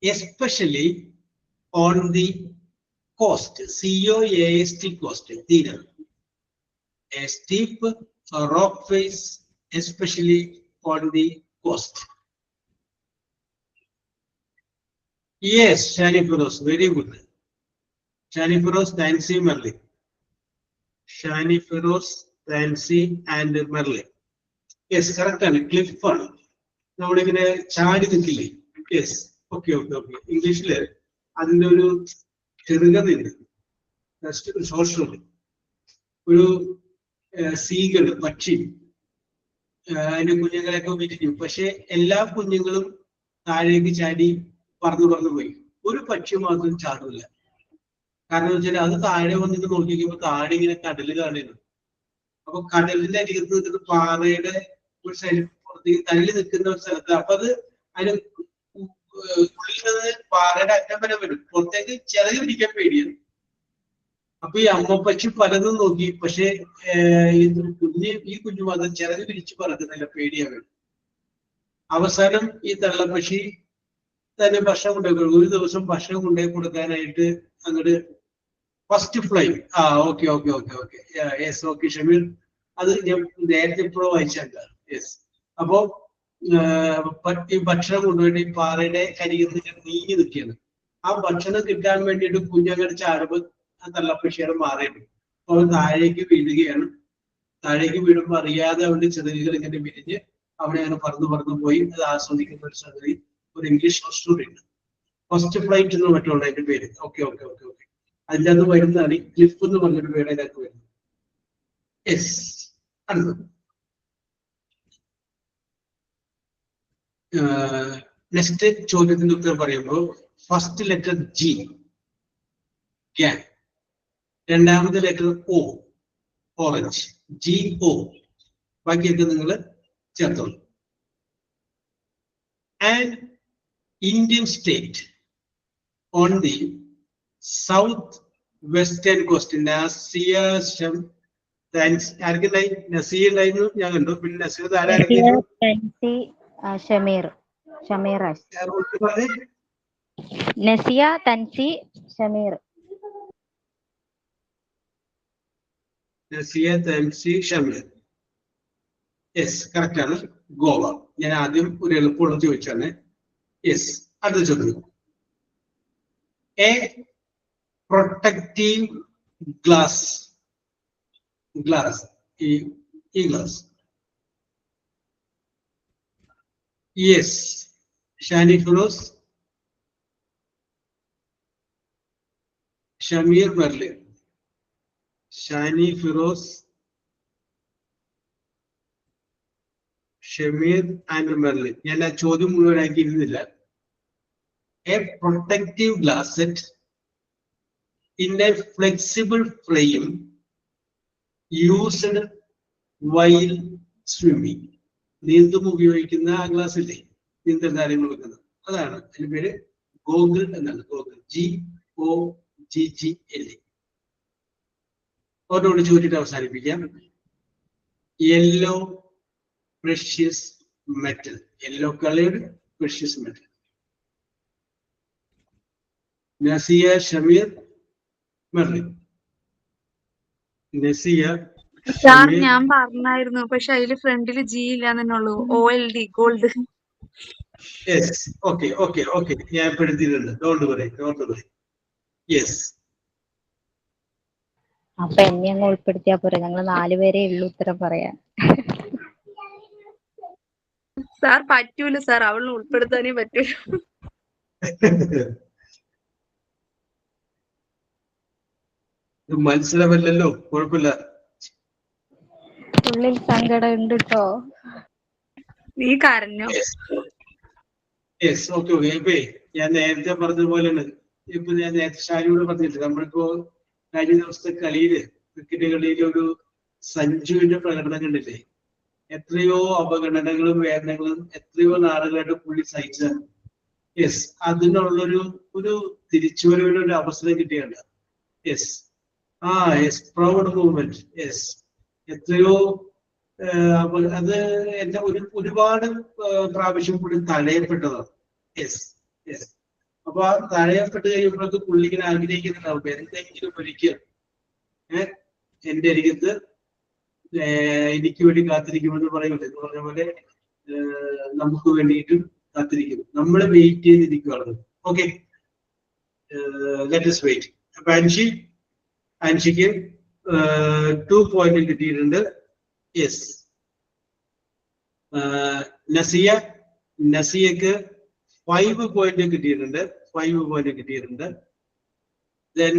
especially on the coast, COAST, coast, a steep rock face, especially on the coast. Yes, Shani Feroz, very good. Shani Feroz, Nancy, Merlin. Shani Feroz, Nancy and Merlin. Yes, correct. Cliff ആണ്. നമ്മളിങ്ങനെ ചാടി നിൽക്കില്ലേ? Yes, okay okay okay. ഇംഗ്ലീഷില് അതിൻ്റെ ഒരു ചെറുകഥയുണ്ട്, സോഷ്യൽ. ഒരു സീകൾ, പക്ഷി, അതിന്റെ കുഞ്ഞുങ്ങളെയൊക്കെ വിരിഞ്ഞു. പക്ഷെ എല്ലാ കുഞ്ഞുങ്ങളും താഴേക്ക് ചാടി പറന്നു പോയി. ഒരു പക്ഷി മാത്രം ചാടില്ല. കാരണം വെച്ചാൽ അത് താഴെ വന്നിട്ട് നോക്കിക്കുമ്പോൾ താഴെ ഇങ്ങനെ കടല് കാണുന്നു. അപ്പൊ കടലിന്റെ അരികത്ത് നിൽക്കുന്ന പാറയുടെ ഒരു സൈഡ് തള്ളി നിൽക്കുന്ന ഒരു സ്ഥലത്ത്, അപ്പൊ അത് അതിന് ഉള്ളിൽ നിന്ന് പാറയുടെ അറ്റം വരെ വരും. പുറത്തേക്ക് ചിറക് പിടിക്കാൻ പേടിയാണ്. അപ്പൊ ഈ അമ്മപ്പക്ഷി പലതും നോക്കി, പക്ഷെ ഈ കുഞ്ഞു മാത്രം ചിറക് പിരിച്ച് പറക്കുന്നില്ല, പേടിയാണ്. അവസാനം ഈ തള്ളപ്പക്ഷി തന്നെ ഭക്ഷണം കൊണ്ടുപോയി, ഒരു ദിവസം ഭക്ഷണം കൊണ്ടുപോയി കൊടുക്കാനായിട്ട് അങ്ങോട്ട് first fly. Okay okay okay okay yes, okay Shameer, അത് ഞാൻ നേരത്തെ ഇപ്പോഴും വായിച്ചാൽ. യെസ്. അപ്പോ ഈ ഭക്ഷണം കൊണ്ടുപോയിട്ട് ഈ പാറയുടെ അരികത്ത് നീങ്ങി നിൽക്കുകയാണ്. ആ ഭക്ഷണം കിട്ടാൻ വേണ്ടിയിട്ട് കുഞ്ഞങ്ങോട്ട് ചാടുമ്പോൾ ആ തള്ളപ്പക്ഷിയാണ് മാറിയിട്ട് അവൻ താഴേക്ക് വീഴുകയാണ്. താഴേക്ക് വീഴുമ്പോൾ അറിയാതെ അവന്റെ ചെറുകുകൾ ഇങ്ങനെ വിരിഞ്ഞ് അവിടെ അങ്ങനെ പറന്നു പോയി. അത് ആസ്വദിക്കുന്ന ഒരു സംഗതി ഒരു ഇംഗ്ലീഷ് സ്റ്റോറി ഉണ്ട്. ഫസ്റ്റ് ഫ്ലൈറ്റ് എന്ന് മറ്റുള്ള അതിന്റെ പേര്. Okay okay okay okay. അതിൻ്റെ അത് വരുന്നതാണ് ഈ ക്ലിഫ് എന്ന് പറഞ്ഞൊരു പേര് അതിനകത്ത് വരുന്നത്. യെസ്. അടുത്തത് നെക്സ്റ്റ് ചോദ്യത്തിന്റെ ഉത്തരം പറയുമ്പോൾ ഫസ്റ്റ് ലെറ്റർ G, ക്യാൻ. രണ്ടാമത്തെ ലെറ്റർ O, ഓറഞ്ച്, GO. ബാക്കിയൊക്കെ നിങ്ങൾ ചേർത്തോളൂ. And Indian state on the south western coast. Nasiya Nasiya ഉണ്ടായിരുന്നു, ഞാൻ കണ്ടു. പിന്നെ നസിയ ആരായിരുന്നു? ഷമീർ, നസിയ, തൻസി, ഷമീർ. നസിയ, തൻസി, ഷമീർ. യെസ്, കറക്റ്റ് ആണ്. ഗോവ. ഞാൻ ആദ്യം ഒരു എളുപ്പമുള്ള ചോദിച്ചാണ്. യെസ്. അടുത്ത ചോദ്യം. എ പ്രൊട്ടക്റ്റീവ് ഗ്ലാസ്, ഈ glass. Yes, Shani Feroz, Shamir Merlin. Shani Feroz, Shamir and Merlin. ഞാൻ ആ ചോദ്യം മുഴുവനാക്കിയിരുന്നില്ല. A protective glass set in a flexible frame used while swimming. നീന്തും ഉപയോഗിക്കുന്ന ആ ഗ്ലാസ് ഇല്ലേ, നീന്തൽ കാര്യങ്ങൾ വെക്കുന്നത്, അതാണ്. അതിന്റെ പേര് ഗോഗിൾ എന്നാണ്. Goggle, GOGGL. അവരോട് ചോദിച്ചിട്ട് അവസാനിപ്പിക്കാം. Yellow precious metal, yellow coloured precious metal. Nasiya, Shamir, Merlin. Nasiya, sir ഞാൻ പറഞ്ഞായിരുന്നു, പക്ഷെ അതില് ഫ്രണ്ടില് G ഇല്ലാന്നുള്ളൂ. OLD, gold. Yes, okay okay okay, ഞാൻ പെടുത്തിയിട്ടുണ്ട്. Don't worry. യെസ്. അപ്പൊ എന്നെ അങ്ങ് ഉൾപ്പെടുത്തിയാ പോരെ, ഞങ്ങൾ 4 പേരേ ഉള്ളൂ ഉത്തരം പറയാൻ. സാർ പറ്റൂല സാർ, അവളിനെ ഉൾപ്പെടുത്താനേ പറ്റൂല. മത്സരമല്ലല്ലോ, കുഴപ്പമില്ല. ഉള്ളിൽ സങ്കടം ഉണ്ട് കേട്ടോ. നീ കരഞ്ഞോ? Yes, okay okay. ഇപ്പൊ ഞാൻ നേരത്തെ പറഞ്ഞതുപോലെ ഇപ്പൊ ഞാൻ നേരത്തെ ഷാനിയോട് പറഞ്ഞിട്ട്, നമ്മളിപ്പോ കഴിഞ്ഞ ദിവസത്തെ കളിയില്, ക്രിക്കറ്റ് കളിയിൽ ഒരു സഞ്ജുവിന്റെ പ്രകടനം കണ്ടില്ലേ? എത്രയോ അപഗണനകളും വേദനകളും എത്രയോ നാളുകളായിട്ട് പുള്ളി സഹിച്ചതാണ്. യെസ്, അതിനുള്ളൊരു ഒരു തിരിച്ചുവരവിന് ഒരു അവസരം കിട്ടിയാണ്. Yes, yes, proud movement. Yes, എത്രയോ അത് എന്റെ ഒരുപാട് പ്രാവശ്യം പുള്ളി തടയപ്പെട്ടതാണ്. Yes, yes. അപ്പൊ ആ തടയപ്പെട്ട് കഴിയുമ്പോഴൊക്കെ പുള്ളിങ്ങനെ ആഗ്രഹിക്കുന്നുണ്ടാവും എന്തെങ്കിലും ഒരിക്കൽ എന്റെ അരികത്ത് എനിക്ക് വേണ്ടി കാത്തിരിക്കുമെന്ന് പറയുമല്ലോ. എന്ന് പറഞ്ഞ പോലെ നമുക്ക് വേണ്ടിയിട്ടും കാത്തിരിക്കും. നമ്മൾ വെയിറ്റ് ചെയ്തിരിക്കുകയാണ്. Okay, let us wait. അപ്പൊ അൻഷിക്ക് 2 പോയിന്റ് കിട്ടിയിട്ടുണ്ട്. യെസ്, നസിയക്ക് 5 പോയിന്റ് കിട്ടിയിട്ടുണ്ട്. 5 പോയിന്റ് കിട്ടിയിട്ടുണ്ട്. ദെൻ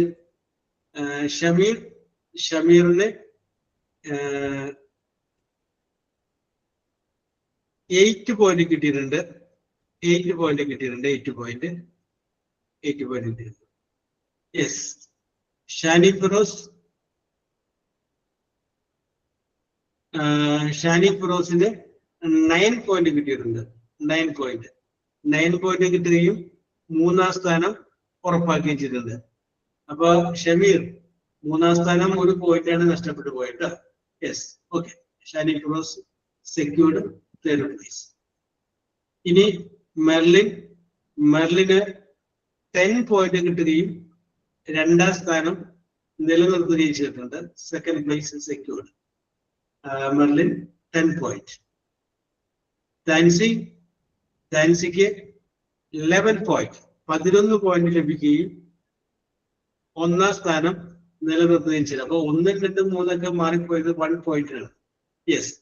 ഷമീറിന് 8 പോയിന്റ് കിട്ടിയിട്ടുണ്ട്. 8 പോയിന്റ് കിട്ടിയിട്ടുണ്ട്. 8 പോയിന്റ് കിട്ടിയിട്ടുണ്ട്. യെസ്, ഷാനി ഫിറോസിന് 9 പോയിന്റ് കിട്ടിയിട്ടുണ്ട്. 9 പോയിന്റ് കിട്ടുകയും 3-ാം സ്ഥാനം ഉറപ്പാക്കുകയും ചെയ്തിട്ടുണ്ട്. അപ്പൊ ഷമീർ 3-ാം സ്ഥാനം 1 പോയിന്റാണ് നഷ്ടപ്പെട്ടു പോയിട്ട്. Yes, okay, Shani Firoz secured 3rd place. ഇനി മെർലിന് 10 പോയിന്റ് കിട്ടുകയും 2-ാം സ്ഥാനം നിലനിർത്തുകയും ചെയ്തിട്ടുണ്ട്. 2nd place secured. Merlin 10 point. ഡാൻസിക്ക് 11 പോയിന്റ് ലഭിക്കുകയും 1-ാം സ്ഥാനം നിലനിർത്തുകയും ചെയ്തു. അപ്പൊ 1, 2, 3 മാറിപ്പോയത് 1 പോയിന്റാണ്. യെസ്,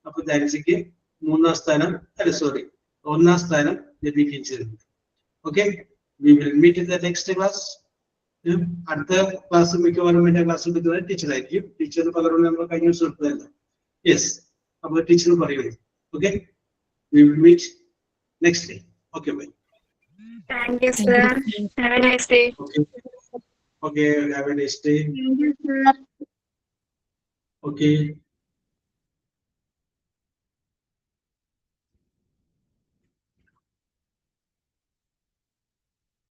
അപ്പൊ ഡാൻസിക്ക് 1-ാം സ്ഥാനം ലഭിക്കുകയും ചെയ്തിട്ടുണ്ട്. Okay, we will meet in the next class. അടുത്ത ക്ലാസ് മിക്കവാറും എന്റെ ക്ലാസ് എടുക്കുന്നത് ടീച്ചറായിരിക്കും. ടീച്ചർ പലരോടും നമ്മൾ കഴിഞ്ഞ ദിവസം എടുത്തതല്ല. യെസ്, അപ്പൊ ടീച്ചർ പറയുന്നത്. Okay, we will meet next day. Okay, bye. Thank you, sir. Have a nice day. Okay, have a nice day. Thank you, sir. Okay.